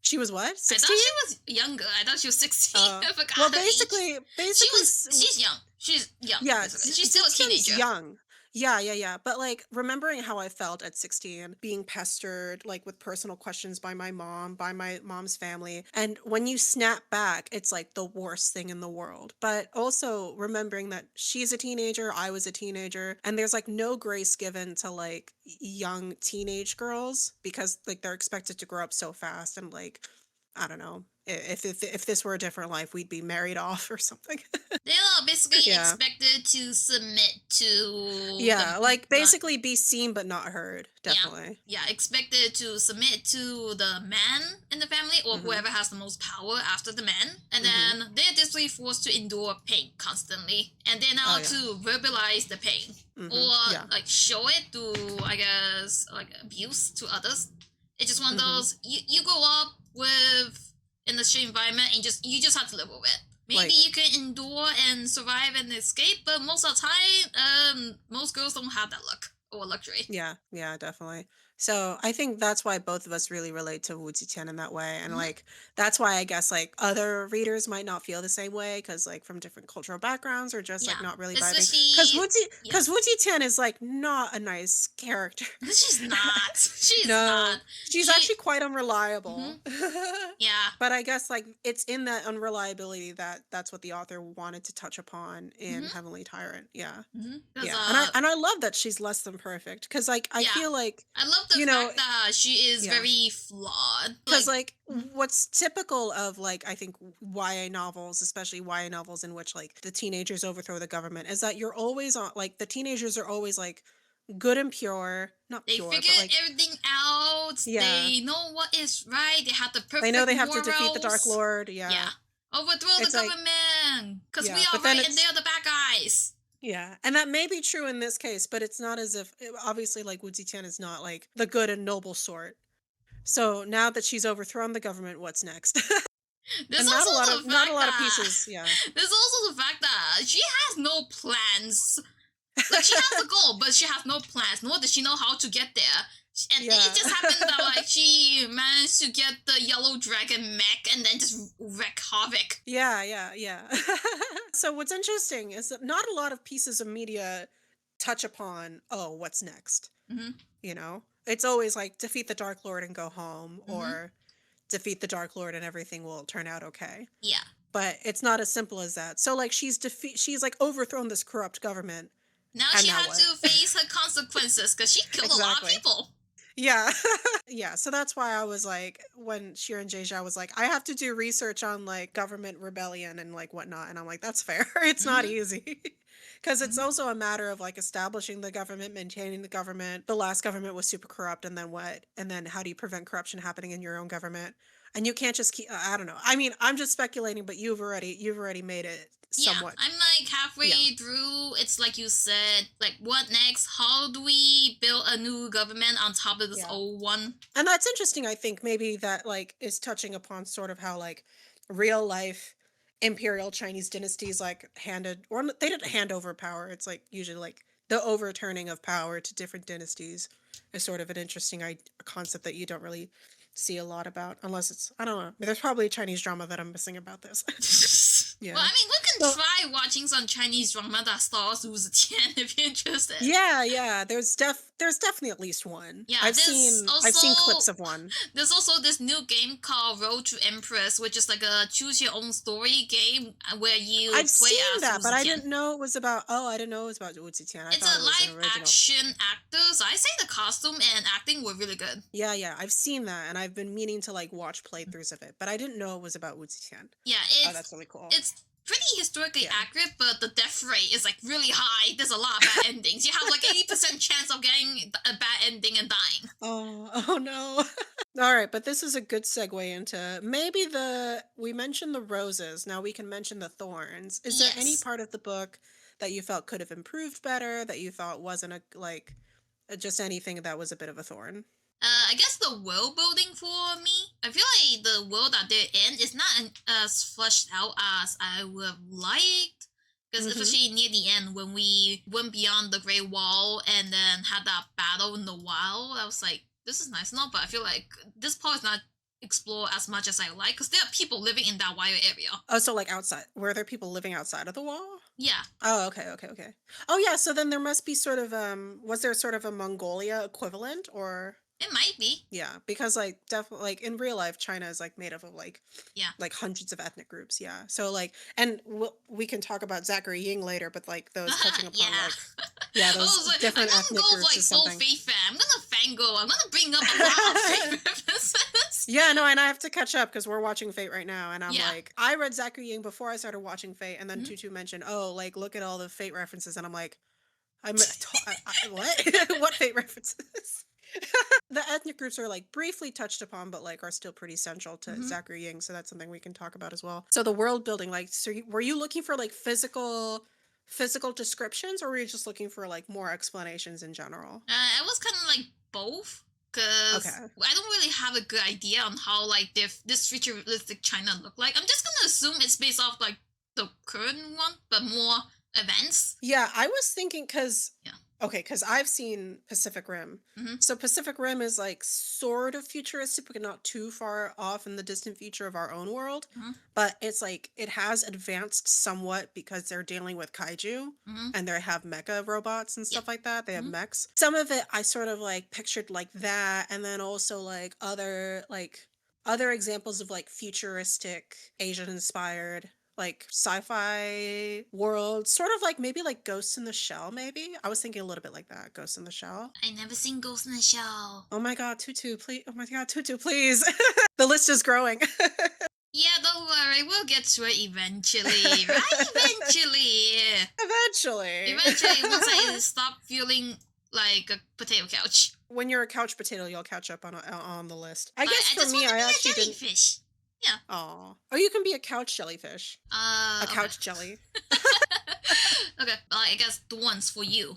She was what? I thought 16? she was younger. I thought she was 16. I Well, forgot her age. basically, basically, She's young. She's young, yeah, basically. She's still a Zetian's teenager. young. Yeah, yeah, yeah. But like remembering how I felt at 16, being pestered like with personal questions by my mom, by my mom's family. And when you snap back, it's like the worst thing in the world. But also remembering that she's a teenager, I was a teenager, and there's like no grace given to like young teenage girls because like they're expected to grow up so fast and like I don't know. If this were a different life, we'd be married off or something. They are basically Yeah. expected to submit to Yeah, like the basically be seen but not heard, yeah, definitely. yeah, expected to submit to the man in the family or Mhm. whoever has the most power after the man, and Mhm. then they're basically forced to endure pain constantly, and they're Oh now yeah. to verbalize the pain or Mhm. Yeah. like show it through, I guess, like abuse to others. It's just one of Mhm. those you grow up with in the street environment and you just have to live with it. Maybe Like you can endure and survive and escape, but most of the time, most girls don't have that luck or luxury. yeah, yeah, definitely. So I think that's why both of us really relate to Wu Zetian in that way. And Hmm. like that's why I guess like other readers might not feel the same way because like from different cultural backgrounds or just like Yeah, not really vibing. especially yeah. Because Wu Zetian is like not a nice character. She's not. She's No. not. She's She. actually quite Hmm. unreliable. Yeah. But I guess like it's in that unreliability that that's what the author wanted to touch upon in Hmm. Heavenly Tyrant. Yeah. Because Yeah. And I love that she's less than perfect cuz like I yeah, feel like I love the you know, fact that she is yeah. very flawed. Cuz Like, like mhm. what's typical of like I think YA novels, especially YA novels in which like the teenagers overthrow the government is that you're always on like the teenagers are always like good and pure, not They pure, but figured like everything out. yeah. They know what is right. They have the They know perfect they have to defeat the Dark morals. Lord. Yeah. Yeah. Overthrow the It's like government. Because we yeah, are but then right and it's they're the bad guys. yeah, and that may be true in this case, but it's not as if obviously like Wu Zetian is not like the good and noble sort. So now that she's overthrown the government, what's next? There's And also the not a fact lot of that pieces, yeah. there's also the fact that she has no plans. Like she has a goal, but she has no plans. Nor does she know how to get there. And it Yeah. just happened that like she managed to get the yellow dragon mech and then just wreak havoc. Yeah, yeah, yeah. So what's interesting is that not a lot of pieces of media touch upon, oh, what's next? Hmm. You know? It's always like defeat the Dark Lord and go home Hmm. or defeat the Dark Lord and everything will turn out okay. Yeah. But it's not as simple as that. So like she's like overthrown this corrupt government Now and she now had what? to face her consequences because she killed a lot of Exactly. people. Yeah. Yeah, so that's why I was like when Xiran Jay Zhao was like I have to do research on like government rebellion and like whatnot and I'm like that's fair. It's not Hmm. easy. Because it's Hmm. also a matter of like establishing the government, maintaining the government. The last government was super corrupt, and then what? And then how do you prevent corruption happening in your own government? And you can't just keep. I don't know. I mean, I'm just speculating, but you've already made it Yeah, somewhat. I'm like Yeah, halfway through. It's like you said, like what next? How do we build a new government on top of this yeah. old one? And that's interesting. I think maybe that like is touching upon sort of how like real life imperial Chinese dynasties like handed or they didn't hand over power. It's like usually like the overturning of power to different dynasties is sort of an interesting concept that you don't really see a lot about unless it's I don't know. There's probably a Chinese drama that I'm missing about this. Well, Yeah. I mean, we can So try watching some Chinese drama that stars Wu Zetian if you're interested. yeah, yeah. There's definitely at least one. Yeah, I've seen clips of one. there's also this new game called Road to Empress, which is like a choose your own story game where you I've play seen as Wu that, but I Zetian. didn't know it was about. Oh, I didn't know it was about Wu Zetian. I It's thought a it was an live original. action actor, so I say the costume and acting were really good. Yeah, yeah, I've seen that, and I've been meaning to like watch playthroughs of it, but I didn't know it was about Wu Zetian. Yeah, Oh, that's really cool. it's pretty historically Yeah. accurate, but the death rate is like really high. There's a lot of bad endings. You have like 80% chance of getting a bad ending and dying. Oh, oh no. All right, but this is a good segue into maybe we mentioned the roses. Now we can mention the thorns. Is there any Yes. part of the book that you felt could have improved better, that you thought wasn't just anything that was a bit of a thorn? I guess the world building for me, I feel like the world that they're in is not as fleshed out as I would have liked. Because Mm-hmm. especially near the end, when we went beyond the Great Wall and then had that battle in the wild, I was like, this is nice enough, but I feel like this part is not explored as much as I like. Because there are people living in that wild area. Oh, so like outside. Were there people living outside of the wall? Yeah, Oh, okay, okay, okay. Oh yeah, so then there must be sort of was there sort of a Mongolia equivalent or it might be. yeah, because like definitely like in real life China is like made up of Yeah. like hundreds of ethnic groups, yeah. So like and we can talk about Zachary Ying later, but like those touching upon Yeah. like yeah, I those was like, I'm different gonna ethnic go with groups like is full something. faith fan. I'm gonna fango. I'm gonna bring up a lot of faith references. Yeah, no, and I have to catch up because we're watching Fate right now, and I'm Yeah. like, I read Zachary Ying before I started watching Fate, and then Mhm. Tutu mentioned, oh, like look at all the Fate references, and I'm like, what? What Fate references? The ethnic groups are like briefly touched upon, but like are still pretty central to Mhm. Zachary Ying, so that's something we can talk about as well. So the world building, like, so were you looking for like physical descriptions, or were you just looking for like more explanations in general? I was kind of like both, because Okay. I don't really have a good idea on how like this futuristic China look like. I'm just gonna assume it's based off like the current one, but more advanced. Yeah, I was thinking because Yeah. okay, because I've seen Pacific Rim. Mhm. So Pacific Rim is like sort of futuristic, but not too far off in the distant future of our own world. Mhm. But it's like it has advanced somewhat because they're dealing with kaiju Mhm. and they have mecha robots and Yeah. stuff like that. They have Mhm. mechs. Some of it I sort of like pictured like that, and then also like other examples of like futuristic Asian inspired like sci-fi world, sort of like maybe like Ghost in the Shell, maybe. I was thinking a little bit like that, Ghost in the Shell. I never seen Ghost in the Shell. Oh my god, Tutu, please. Oh my god, Tutu, please. The list is growing. Yeah, don't worry, we'll get to it eventually, right? Eventually. Eventually. Eventually, once I stop feeling like a potato couch. When you're a couch potato, you'll catch up on the list. I Like, guess I for just me, want to I be actually a didn't. jellyfish. Yeah. Oh, oh, you can be a couch jellyfish, a Okay. couch jelly. Okay, well, I guess the ones for you,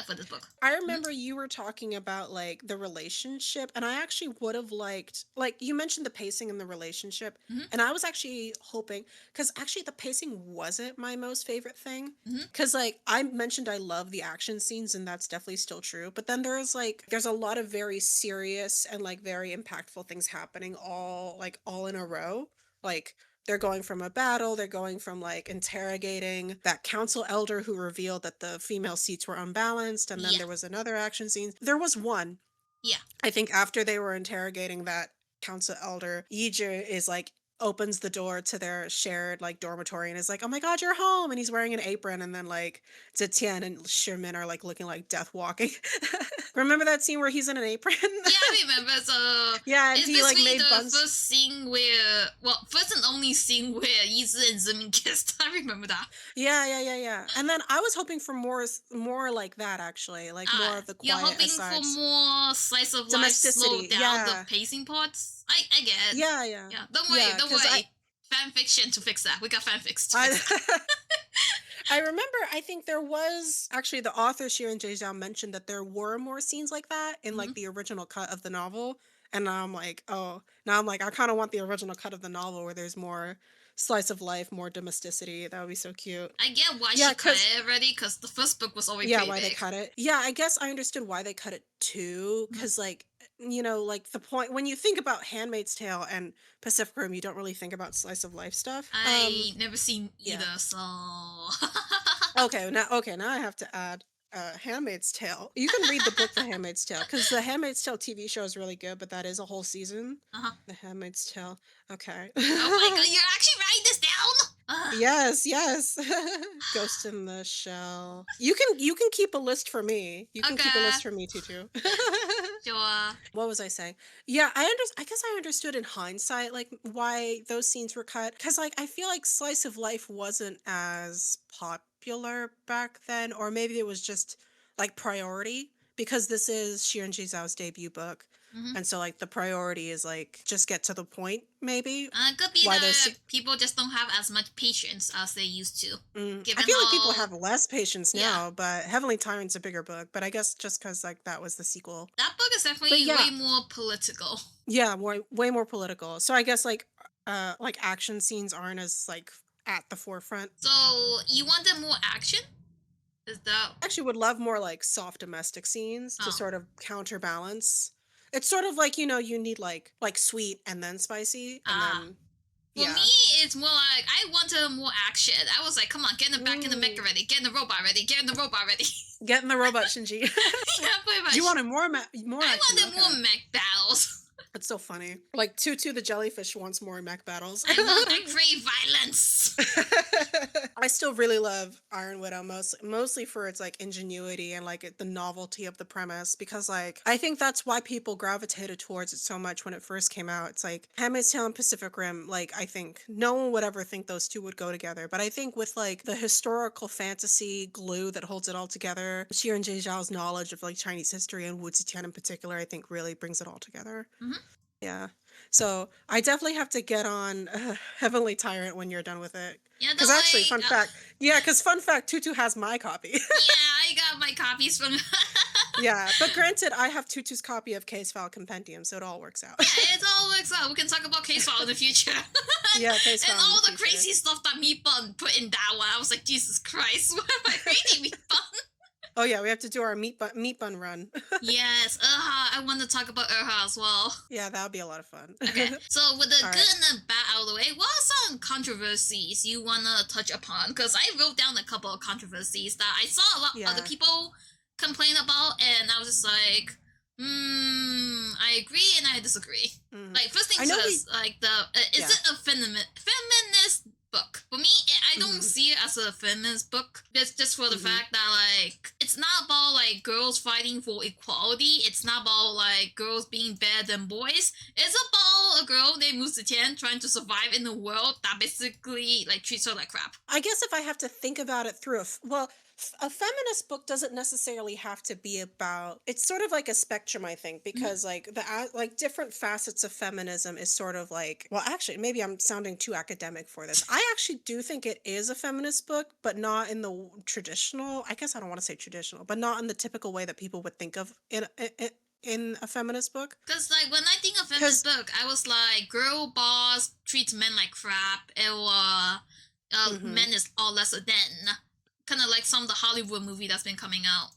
for this book. I Mhm. remember you were talking about like the relationship, and I actually would have liked, like, you mentioned the pacing in the relationship, Mhm. and I was actually hoping, because actually the pacing wasn't my most favorite thing. Mhm. Because, like, I mentioned I love the action scenes, and that's definitely still true. But then there's a lot of very serious and like very impactful things happening all in a row. Like, they're going from a battle, they're going from like interrogating that council elder who revealed that the female seats were unbalanced, and then Yeah. there was another action scene. There was one, Yeah. I think after they were interrogating that council elder, Yijie is like opens the door to their shared like dormitory and is like, "Oh my god, you're home!" And he's wearing an apron, and then like Zetian and Sherman are like looking like death walking. Remember that scene where he's in an apron? Yeah, I remember. So, Yeah, and is he this like really made the buns. first scene where, well, first and only scene where Yizi and Zimin kissed? I remember that. Yeah, yeah, yeah, yeah. And then I was hoping for more like that actually, like more of the You're quiet hoping for asides. more slice of life, slow Domesticity. down the Yeah. pacing parts. I get. Yeah, yeah. Yeah, don't worry, Yeah, don't cuz worry. Fan fiction to fix that. We got fan fics to I fix that. I remember I think there was actually the author Xiran Jay Zhao mentioned that there were more scenes like that in Mhm. like the original cut of the novel. And now I'm like, oh, now I'm like, I kind of want the original cut of the novel where there's more slice of life, more domesticity. That would be so cute. I get why Yeah, she cut because it already, because the first book was already yeah, pretty why they big. cut it. Yeah, I guess I understood why they cut it too. Mhm. Because, like, like the point when you think about Handmaid's Tale and Pacific Rim, you don't really think about slice of life stuff. I never seen Yeah. either, so. Okay, now I have to add Handmaid's Tale. You can read the book The Handmaid's Tale because the Handmaid's Tale TV show is really good, but that is a whole season. Uh-huh. The Handmaid's Tale. Okay. Oh my god, you're actually writing this down? Yes, yes. Ghost in the Shell. You can keep a list for me. You can keep a Okay, list for me, Tutu. sure. What was I saying? Yeah, I guess I understood in hindsight like why those scenes were cut cuz like I feel like slice of life wasn't as popular back then, or maybe it was just like priority because this is Xiran Jay Zhao's debut book. Hmm. And so like the priority is like just get to the point, maybe. Could be Why that there's people just don't have as much patience as they used to, I given feel like people how, have less patience yeah, now, but Heavenly Tyrant's a bigger book, but I guess just because like that was the sequel. that book is But definitely yeah, way more political. yeah, way more political. So I guess like action scenes aren't as like at the forefront. So you wanted more action? Is that? I actually would love more like soft domestic scenes to Oh, sort of counterbalance. It's sort of like, you need like sweet and then spicy and ah. then For me, yeah. it's more like I wanted more action. I was like, come on, get in the back in the mech Mm, ready, get in the robot ready, get in the robot ready. get in the robot, Shinji. Yeah, pretty You much. wanted more I action. wanted Okay. more mech battles. That's so funny. Like Tutu the jellyfish wants more mech battles. I crave violence. I still really love Iron Widow mostly for its like ingenuity and like the novelty of the premise because like I think that's why people gravitated towards it so much when it first came out. It's like Handmaid's Tale and Pacific Rim, like I think no one would ever think those two would go together. But I think with like the historical fantasy glue that holds it all together, Xiran Jay Zhao's knowledge of like Chinese history and Wu Zetian in particular, I think really brings it all together. Hmm. Yeah. So I definitely have to get on Heavenly Tyrant when you're done with it. Yeah, the Because actually, like, fun fact, yeah, because fun fact, Tutu has my copy. yeah, I got my copies from. Yeah, but granted, I have Tutu's copy of Case File Compendium, so it all works out. Yeah, it all works out. We can talk about case file in the future. Yeah, Case And File in all the the future. crazy stuff that Meatbun put in that one. I was like, Jesus Christ, what am I reading, Meatbun? Oh yeah, we have to do our meat bun run. Yes, I want to talk about as well. Yeah, that would be a lot of fun. Okay, so with the All right. good and the bad out of the way, what are some controversies you want to touch upon? Because I wrote down a couple of controversies that I saw a lot of other Yeah. people complain about, and I was just like, I agree and I disagree. Mm. Like, first I things know first, like, is yeah. it a feminist book? For me, I don't Mhm. see it as a feminist book. Just for the Mhm. fact that, like, it's not about, like, girls fighting for equality. It's not about, like, girls being better than boys. It's about a girl named Wu Zetian trying to survive in a world that basically, like, treats her like crap. I guess if I have to think about it through a feminist book doesn't necessarily have to be about. It's sort of like a spectrum, I think, Mhm. because like like different facets of feminism is sort of like. Well, actually, maybe I'm sounding too academic for this. I actually do think it is a feminist book, but not in the traditional. I guess I don't want to say traditional, but not in the typical way that people would think of in a feminist book. Because, like, when I think of feminist Because book, I was like, girl boss treats men like crap, or men is all lesser than. Kind of like some of the Hollywood movie that's been coming out.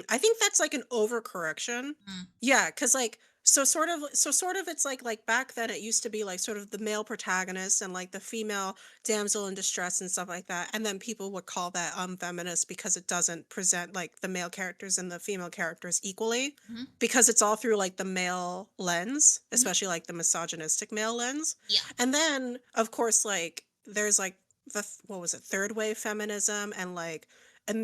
I think that's like an overcorrection. Mm. Yeah, because like so sort of it's like back then it used to be like sort of the male protagonist and like the female damsel in distress and stuff like that. And then people would call that feminist because it doesn't present like the male characters and the female characters equally. Hmm. Because it's all through like the male lens, Hmm. especially like the misogynistic male lens. Yeah. And then of course like there's like what was it, third wave feminism and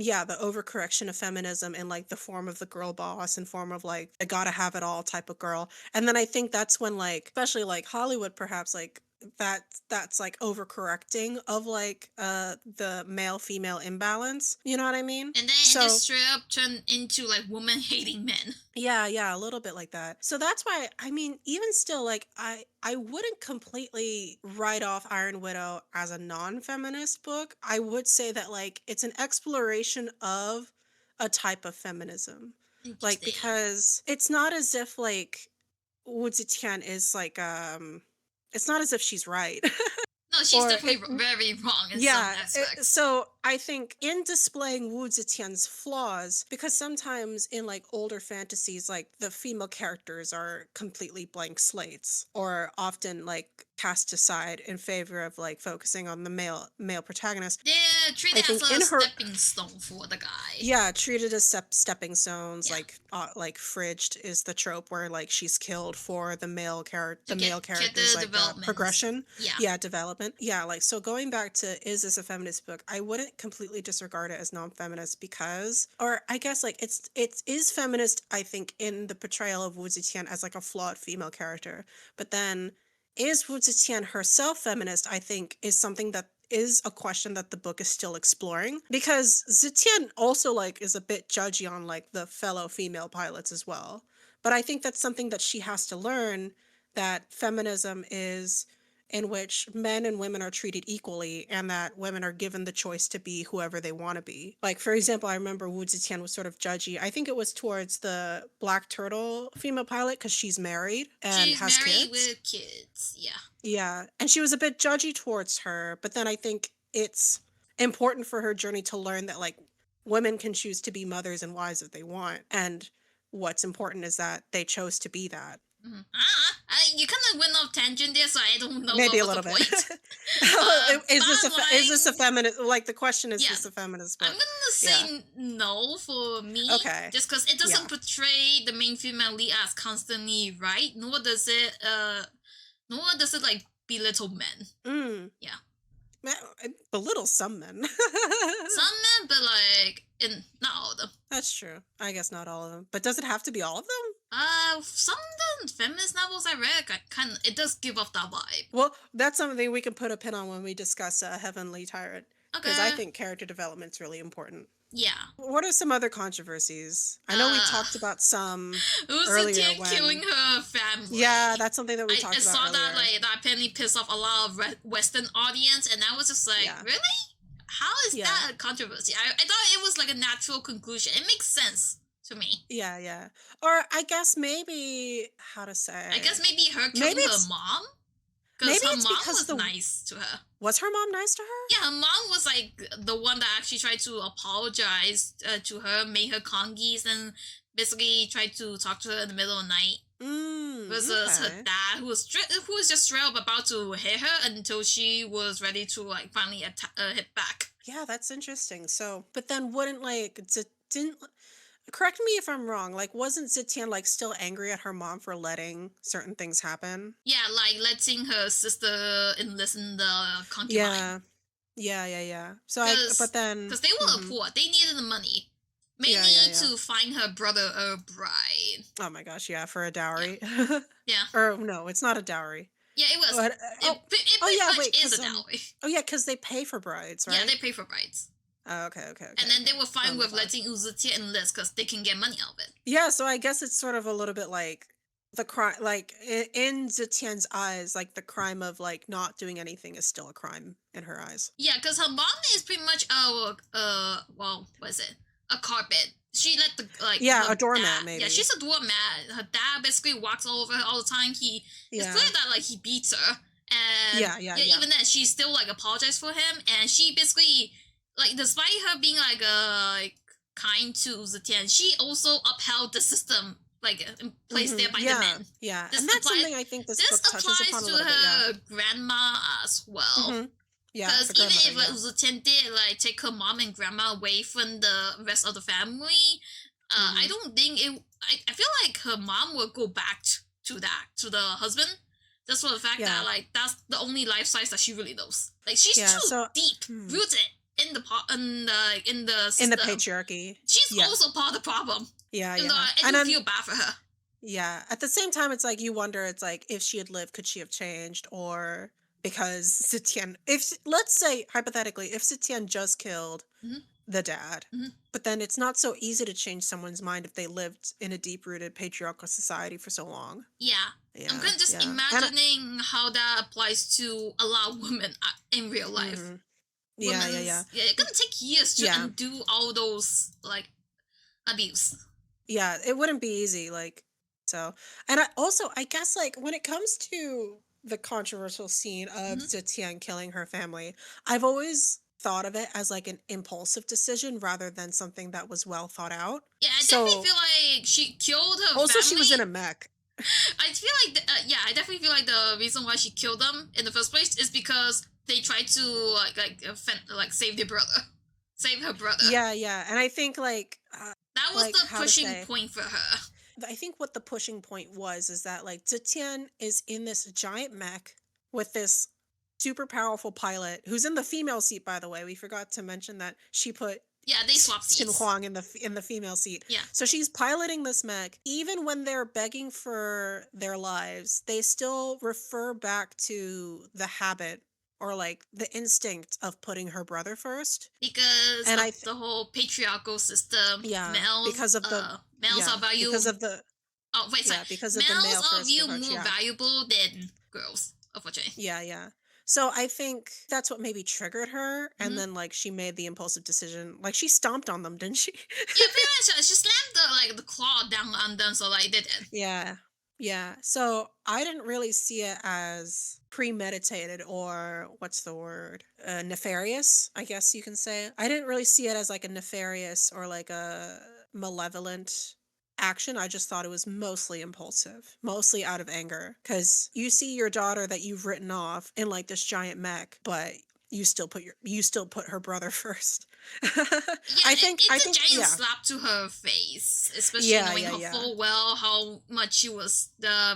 yeah, the overcorrection of feminism in like the form of the girl boss and form of like a gotta have it all type of girl. And then I think that's when like especially like Hollywood perhaps like that's like overcorrecting of like the male female imbalance. You know what I mean? And then it So just straight up turned into like woman hating men. yeah, a little bit like that. So that's why I mean, even still, like I wouldn't completely write off Iron Widow as a non-feminist book. I would say that like it's an exploration of a type of feminism. Like Interesting. because it's not as if like Wu Zetian is like it's not as if she's right. No, she's or definitely very wrong in some yeah, aspects. so I think in displaying Wu Zetian's flaws, because sometimes in like older fantasies, like the female characters are completely blank slates, or often like cast aside in favor of like focusing on the male protagonist. They're I treated as think a in her stepping stone for the guy. yeah, treated as stepping stones, Yeah. like Fridged is the trope where like she's killed for To the male get character's the like developments. progression, Yeah. yeah, development, yeah. Like so, going back to is this a feminist book? I wouldn't completely disregard it as non-feminist because, or I guess like it is feminist. I think in the portrayal of Wu Zetian as like a flawed female character, but then is Wu Zetian herself feminist? I think is something that is a question that the book is still exploring because Zetian also like is a bit judgy on like the fellow female pilots as well. But I think that's something that she has to learn, that feminism is in which men and women are treated equally and that women are given the choice to be whoever they want to be. Like, for example, I remember Wu Zetian was sort of judgy. I think it was towards the Black Turtle female pilot because she's married and She's has married kids. with kids. Yeah. Yeah, and she was a bit judgy towards her, but then I think it's important for her journey to learn that, like, women can choose to be mothers and wives if they want, and what's important is that they chose to be that. Mhm. You kind of went off tangent there, so I don't know Maybe what a was the little bit. point. Is this Bottom is this a line, feminist, like, the question is yeah, this a feminist I'm book? gonna Yeah. say no for me, Okay. just because it doesn't Yeah. portray the main female lead as constantly right, nor does it like belittle men. Mm. Yeah, Belittle some men. some men, but like in not all of them. That's true. I guess not all of them. But does it have to be all of them? Some of the feminist novels I read, kind of, it does give off that vibe. Well, that's something we can put a pin on when we discuss Heavenly Tyrant, because I Okay, think character development's really important. yeah. What are some other controversies? I know we Uh, talked about some Who's the earlier teen killing when. her family? Yeah, that's something that we I talked about saw that earlier. like that apparently pissed off a lot of Western audience, and I was just like, Yeah. really? How is Yeah. that a controversy? I thought it was like a natural conclusion. It makes sense to me. Yeah, yeah. Or I guess maybe how to I guess say. maybe her Maybe killing her it's mom because maybe her it's mom because was the nice to her. was her mom nice to her? Yeah, her mom was like the one that actually tried to apologize to her, made her congies, and basically tried to talk to her in the middle of the night. Versus her Okay. dad, who was just straight up about to hit her until she was ready to like finally hit back. Yeah, that's interesting. So, but then wouldn't like didn't correct me if I'm wrong. Like, wasn't Zitian like still angry at her mom for letting certain things happen? Yeah, like letting her sister enlist in the concubine. Yeah, yeah. So but Because then, they were poor. They needed the money. Mainly yeah. to find her brother a bride. Oh my gosh, yeah, for a Yeah. dowry. Yeah. Or no, it's not a dowry. Yeah, it was. But It oh pretty yeah, much wait, is a because dowry. oh yeah, because they pay for brides, Yeah, right? they pay for brides. Oh, okay, And then they were Oh fine my with god. letting Uzutia enlist because they can get money out of it. Yeah, so I guess it's sort of a little bit like the crime, like in Zetian's eyes, like the crime of like not doing anything is still a crime in her eyes. Yeah, because her mom is pretty much well, what is it? A carpet. She let the like Yeah, her a doormat dad. Yeah, maybe. she's a doormat. Her dad basically walks all over her all the time. It's Yeah. clear that like he beats her, and yeah, Yeah. even then she still like apologized for him, and she basically like despite her being like kind to Zetian, she also upheld the system like placed there by the Yeah, men. yeah. This And that's applies. something I think this This book touches applies upon a to little bit, yeah. her grandma as well. Mhm. Yeah, Because the even grandmother, if like yeah. Uzuten did like take her mom and grandma away from the rest of the family, I Mhm. don't think it. I feel like her mom will go back to the husband. Just for the fact that Yeah. like that's the only life size that she really knows. Like she's Yeah, too so deep rooted in the in the in the system. patriarchy. She's Yeah. also part of the problem. Even though Yeah. I And do then feel bad for her. yeah, at the same time it's like you wonder, it's like if she had lived could she have changed, or because Sitian, if let's say hypothetically if Sitian just killed Hmm. the dad, Hmm. but then it's not so easy to change someone's mind if they lived in a deep-rooted patriarchal society for so long. Yeah. I'm Yeah, kind of just yeah. And imagining how that applies to a lot of women in real life. mhm. Yeah. Women's, yeah, it's gonna take years to Yeah. undo all those like abuse. Yeah, it wouldn't be easy, like, so. And I also, I guess, like, when it comes to the controversial scene of Hmm. Zetian killing her family, I've always thought of it as like an impulsive decision rather than something that was well thought out. Yeah, I definitely So feel like she killed her also she was in a family. mech. I feel like yeah, I definitely feel like the reason why she killed them in the first place is because they tried to like save their brother, save her brother. Yeah. And I think That was like the how to pushing say, point for her. I think what the pushing point was is that like Zetian is in this giant mech with this super powerful pilot who's in the female seat, by the way. We forgot to mention that she put Yeah, they swap Xin seats. Huang in the female seat. Yeah. So she's piloting this mech. Even when they're begging for their lives, they still refer back to the habit or like the instinct of putting her brother first. Because And of the whole patriarchal system. yeah, Males because of the males yeah, are valued because of the Oh wait, sorry. Yeah, because of the male Males are first viewed approach. more Yeah. valuable than girls, unfortunately. Yeah, yeah. So I think that's what maybe triggered her, and Hmm. then like she made the impulsive decision. Like she stomped on them, didn't she? Yeah, pretty much. She slammed the claw down on them, so like they did. Yeah. Yeah. So I didn't really see it as premeditated or what's the word? Nefarious, I guess you can say. I didn't really see it as like a nefarious or like a malevolent action. I just thought it was mostly impulsive, mostly out of anger. Because you see your daughter that you've written off in like this giant mech, but you still put her brother first. Yeah, I it's a think giant yeah. slap to her face, especially Yeah, knowing yeah, her yeah. full well how much she was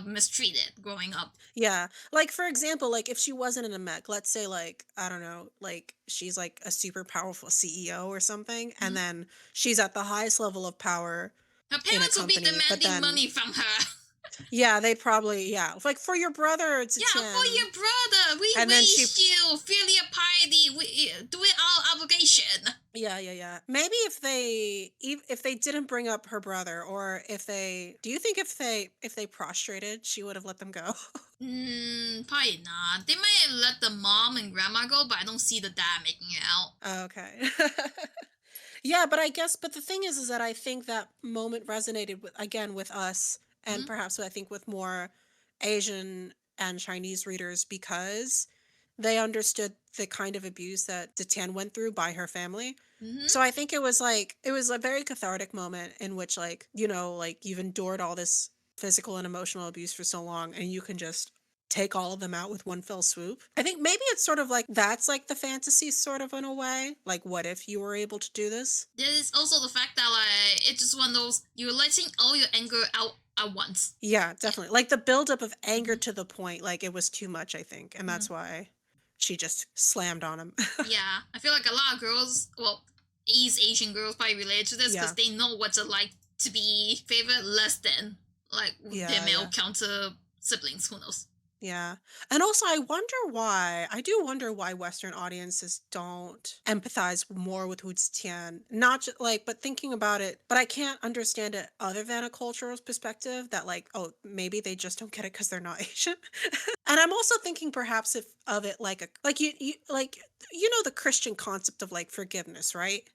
mistreated growing up. Yeah. Like for example, like if she wasn't in a mech, let's say like, I don't know, like she's like a super powerful CEO or something, and Mhm. then she's at the highest level of power Her in a parents will be company, but demanding then money from her. yeah, they'd probably yeah, like for your brother it's a Yeah, for 10. your brother, we And then she wish you filial piety, we doing our obligation. yeah, yeah, yeah. Maybe if they didn't bring up her brother or if they do you think if they prostrated, she would have let them go? Probably not. They might let the mom and grandma go, but I don't see the dad making it out. Oh, okay. Yeah, but I guess but the thing is that I think that moment resonated with again with us and Hmm. perhaps I think with more Asian and Chinese readers because they understood the kind of abuse that Zetian went through by her family. Hmm. So I think it was a very cathartic moment in which like, you know, like you've endured all this physical and emotional abuse for so long and you can just take all of them out with one fell swoop. I think maybe it's sort of like that's like the fantasy sort of in a way. Like what if you were able to do this? There's also the fact that like it's just one of those you're letting all your anger out at once. Yeah, Yeah. definitely. Like the buildup of anger Hmm. to the point like it was too much, I think. And Hmm. that's why she just slammed on him. Yeah, I feel like a lot of girls, well, East Asian girls probably relate to this because Yeah. they know what it's like to be favored less than like their Yeah, male yeah. counter siblings. Who knows? Yeah. And also I do wonder why Western audiences don't empathize more with Wu Zetian. Not just like, but thinking about it, but I can't understand it other than a cultural perspective that like, oh, maybe they just don't get it because they're not Asian. And I'm also thinking perhaps if of it like a like you like you know the Christian concept of like forgiveness, right?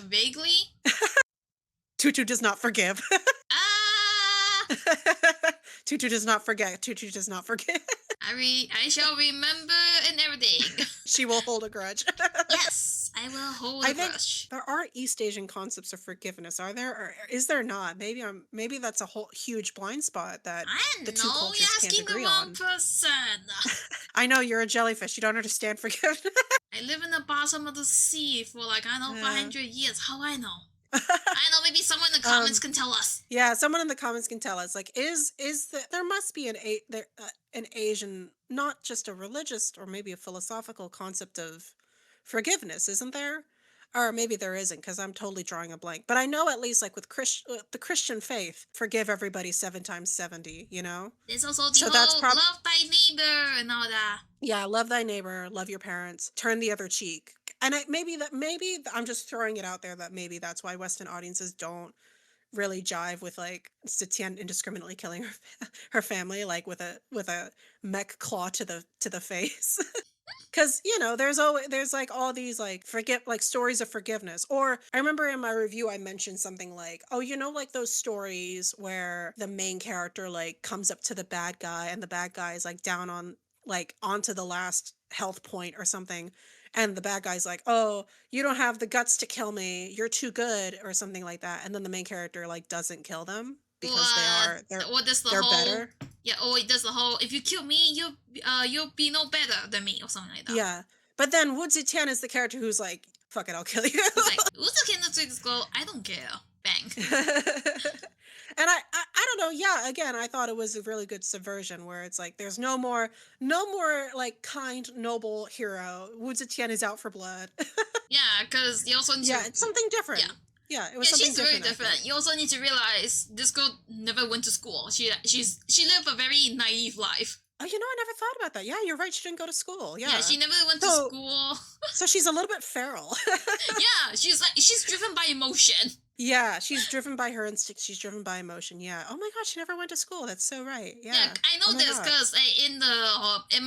Vaguely. Tutu does not forgive. Ah, Tutu does not forget. Tutu does not forget. I shall remember and everything. She will hold a grudge. Yes, I will hold I a think grudge. there are East Asian concepts of forgiveness, are there? Or is there not? Maybe that's a whole huge blind spot that I the two know you're cultures can't asking the agree wrong on. person. I know you're a jellyfish. You don't understand forgiveness. I live in the bottom of the sea for like I don't know Uh, 500 years. How I know? I know maybe someone in the comments um, can tell us. yeah, someone in the comments can tell us. Like, there must be an Asian, not just a religious or maybe a philosophical concept of forgiveness, isn't there? Or maybe there isn't, because I'm totally drawing a blank. But I know at least like with the Christian faith, forgive everybody 7 times 70. You know, There's also the so that's whole prob love thy neighbor and all that. yeah, love thy neighbor, love your parents, turn the other cheek. And maybe I'm just throwing it out there that maybe that's why Western audiences don't really jive with like Satian indiscriminately killing her family like with a mech claw to the face. Cuz you know there's like all these like forget like stories of forgiveness, or I remember in my review I mentioned something like, oh, you know, like those stories where the main character like comes up to the bad guy and the bad guy is like down on like onto the last health point or something, and the bad guy's like, oh, you don't have the guts to kill me, you're too good or something like that, and then the main character like doesn't kill them because What? What does the they're whole? better. Yeah. Oh, it does the whole. If you kill me, you'll be no better than me or something like that. Yeah. But then Wu Zetian is the character who's like, fuck it, I'll kill you. He's like, who's the kid that's this girl? I don't care. Bang. And I don't know, yeah, again, I thought it was a really good subversion where it's like there's no more like kind, noble hero. Wu Zetian is out for blood. Yeah, because you also need Yeah, to. it's something different. Yeah. Yeah, it was Yeah, something she's very different, I different. think. You also need to realize this girl never went to school. She lived a very naive life. Oh, I never thought about that. Yeah, you're right. She didn't go to school. Yeah, Yeah. she never went to So, school. so she's a little bit feral. Yeah, she's driven by emotion. Yeah, she's driven by her instincts. She's driven by emotion. Yeah. Oh my God, she never went to school. That's so right. Yeah, Yeah. I Oh know my this God. because in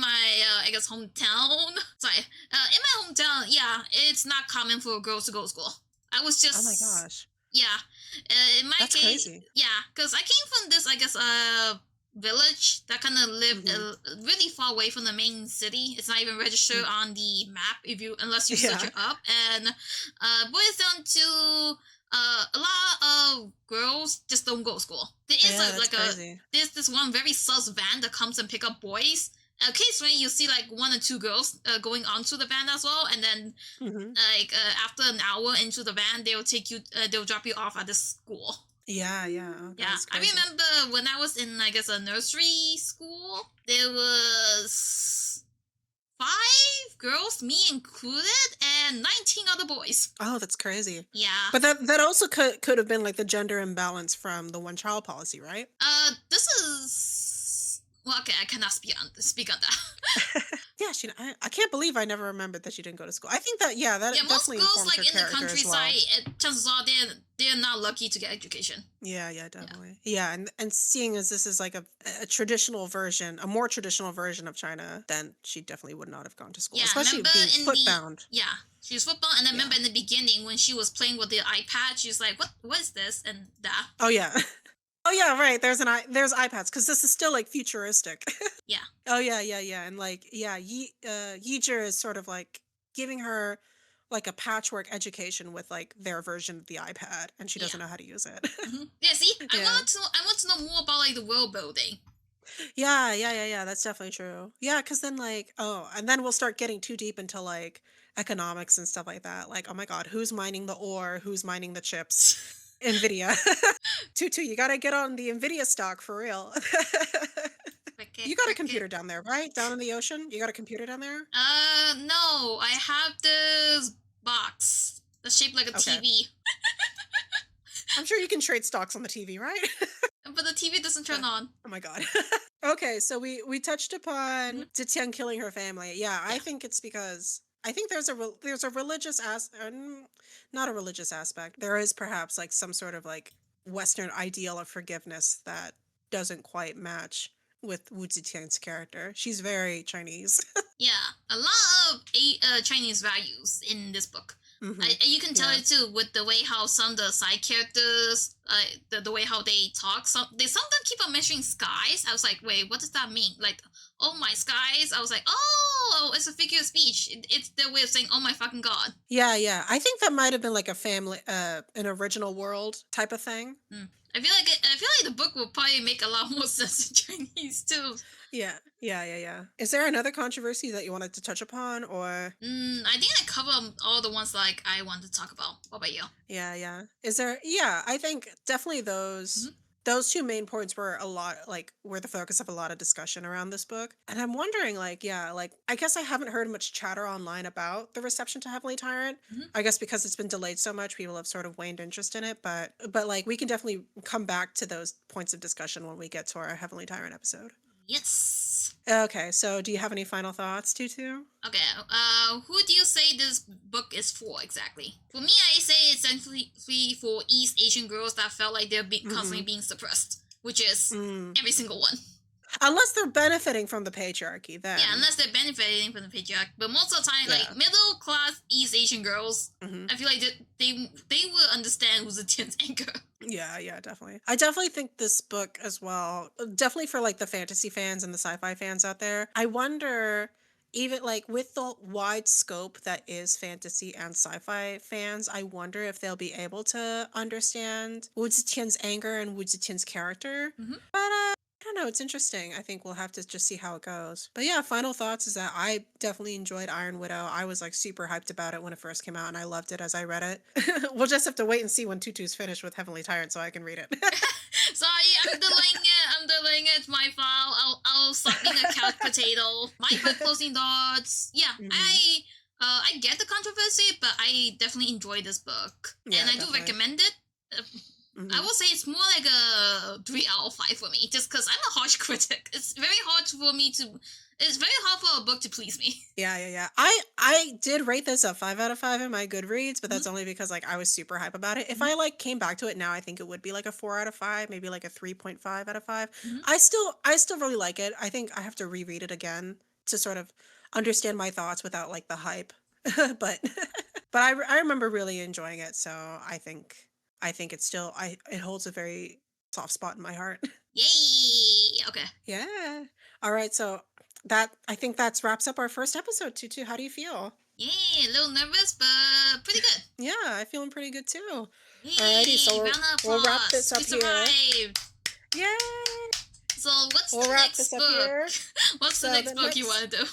my I guess hometown. Sorry, in my hometown, yeah, it's not common for girls to go to school. I was Oh my just gosh. yeah. In my That's case, crazy. yeah, because I came from this I guess village that kind of lived Hmm. really far away from the main city. It's not even registered on the map if you unless you search Yeah. it up, and boils down to a lot of girls just don't go to school. There is Yeah, that's like a crazy. there's this one very sus van that comes and pick up boys. Occasionally, you see like one or two girls going onto the van as well, and then Hmm. after an hour into the van, they'll drop you off at the school. Yeah, yeah. Oh God, Yeah, it's I crazy. remember when I was in I guess a nursery school, there was 5 girls, me included, and 19 other boys. Oh, that's crazy. Yeah. But that also could have been like the gender imbalance from the one child policy, right? This is well, okay. I cannot speak on that. Yeah, I can't believe I never remembered that she didn't go to school. I think that yeah, Yeah, that most definitely girls informed her like in the character as countryside, well. chances are they're not lucky to get education. Yeah, yeah, Yeah. definitely. Yeah, and seeing as this is like a traditional version, a more traditional version of China, then she definitely would not have gone to school, Yeah, especially remember being in the footbound. yeah, she was football, and then Yeah. remember in the beginning when she was playing with the iPad, she was like, what is this?" And that. Oh yeah. Oh yeah, right. There's iPads because this is still like futuristic. Yeah, Oh yeah, yeah, yeah. And like yeah, Yeeger is sort of like giving her like a patchwork education with like their version of the iPad, and she yeah, doesn't know how to use it. yeah. See, Yeah. I want to know more about like the world building. Yeah, yeah, yeah, yeah. That's definitely true. Yeah, because then like and then we'll start getting too deep into like economics and stuff like that. Like, oh my God, who's mining the ore? Who's mining the chips? Nvidia. Tutu, you gotta get on the Nvidia stock for real. Cricket, You got a cricket. computer down there, right? Down in the ocean? You got a computer down there? No, I have this box that's shaped like a Okay. TV, I'm sure you can trade stocks on the TV, right? but the TV doesn't turn on. Oh my God. Okay, so we touched upon Mhm. Zetian killing her family. Yeah, I Yeah, think it's because I think there's a religious not a religious aspect. There is perhaps like some sort of like Western ideal of forgiveness that doesn't quite match with Wu Zetian's character. She's very Chinese. yeah. A lot of Chinese values in this book. Hmm. You can tell Yeah. it too with the way how some of the side characters, the way how they talk. Some of them keep on mentioning skies. I was like, wait, what does that mean? Like, oh my skies. I was like, oh, it's a figure of speech. It's their way of saying, oh my fucking god. Yeah, yeah. I think that might have been like a family an original world type of thing. Mm. I feel like the book will probably make a lot more sense in Chinese too. Yeah. Yeah, yeah, yeah. Is there another controversy that you wanted to touch upon or I think I covered all the ones like I want to talk about. What about you? yeah, yeah. Is there yeah, I think definitely Mhm. those two main points were a lot like were the focus of a lot of discussion around this book. And I'm wondering like yeah, like I guess I haven't heard much chatter online about the reception to Heavenly Tyrant. Mhm. I guess because it's been delayed so much, people have sort of waned interest in it, but like we can definitely come back to those points of discussion when we get to our Heavenly Tyrant episode. Yes. Okay, so do you have any final thoughts, Tutu? Okay. Who do you say this book is for exactly? For me, I say it's essentially for East Asian girls that felt like constantly Mhm. being suppressed, which is Mm. every single one. Unless they're benefiting from the patriarchy, Yeah, then. unless they're benefiting from the patriarch. But most of the time, Yeah. like middle class East Asian girls, Mhm. I feel like they will understand Wu Zetian's anger. Yeah, yeah, definitely. I definitely think this book as well, definitely for like the fantasy fans and the sci-fi fans out there. I wonder even like with the wide scope that is fantasy and sci-fi fans, I wonder if they'll be able to understand Wu Zetian's anger and Wu Zetian's character. Mhm. But I don't know, it's interesting. I think we'll have to just see how it goes. But yeah, final thoughts is that I definitely enjoyed Iron Widow. I was like super hyped about it when it first came out and I loved it as I read it. We'll just have to wait and see when Tutu's finished with Heavenly Tyrant so I can read it. Sorry, I'm delaying it. I'm delaying it. It's my fault. I'll stop being a couch potato. My closing thoughts. Yeah, Mhm. I get the controversy, but I definitely enjoy this book, Yeah, and I do definitely. recommend it. I Mhm. would say it's more like a 3 out of 5 for me, just because I'm a harsh critic. It's very hard for me to. It's very hard for a book to please me. Yeah, yeah, yeah. I did rate this a 5 out of 5 in my Goodreads, but Mhm, that's only because like I was super hype about it. If mhm, I like came back to it now, I think it would be like a 4 out of 5, maybe like a 3.5 out of 5. mhm. I still really like it. I think I have to reread it again to sort of understand my thoughts without like the hype. but I remember really enjoying it, so I think it's still I it holds a very soft spot in my heart. Yay! Okay. Yeah. All right, so that I think that's wraps up our first episode, Tutu. How do you feel? Yay! A little nervous, but pretty good. Yeah, I'm feeling pretty good too. Alrighty, so Yay! Round of we'll wrap applause. this We up here. survived. Yay! So, what's We'll the wrap this next up book? here. What's the So the next book you next want to do?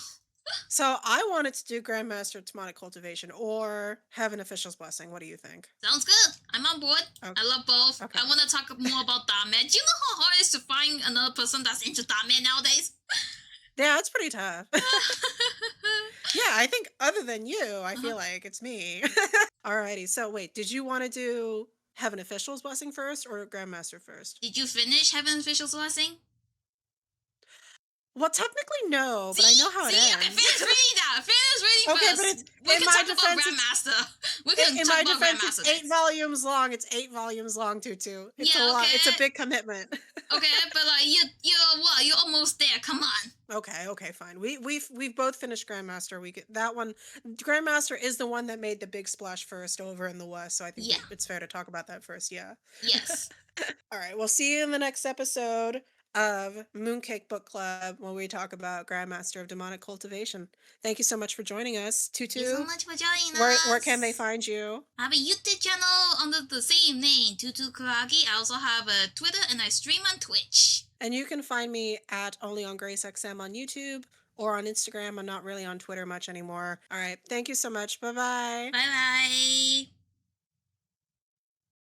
so I wanted to do Grandmaster Demonic Cultivation or Have an Official's Blessing. What do you think? Sounds good. I'm on board. Okay. I love both. Okay. I want to talk more about Dame. Do you know how hard it is to find another person that's into Dame nowadays? Yeah, it's pretty tough. Yeah, I think other than you, I Uh-huh. feel like it's me. Alrighty, so wait, did you want to do Have an Official's Blessing first or Grandmaster first? Did you finish Heaven Official's Blessing? Well, technically no, but I See? know how it See? Okay, ends. finish reading that. Finish reading Okay, but first. it's We in can my talk about defense. It's Grandmaster. We can in talk my about defense. It's Grandmaster 8 volumes long. It's 8 volumes long, Tutu. It's a Yeah, lot. It's a okay. big commitment. Okay, but like you're what? You're almost there. Come on. Okay, okay, fine. We've both finished Grandmaster. We get that one. Grandmaster is the one that made the big splash first over in the West, so I think Yeah. it's fair to talk about that first. Yeah. Yes. All right. We'll see you in the next episode of Mooncake Book Club when we talk about Grandmaster of Demonic Cultivation. Thank you so much for joining us, Thank you so Tutu. much for joining Where can they us. find you? I have a YouTube channel under the same name, Tutu Karagi. I also have a Twitter and I stream on Twitch. And you can find me at Only on Grace XM on YouTube or on Instagram. I'm not really on Twitter much anymore. All right. Thank you so much. Bye bye. Bye bye.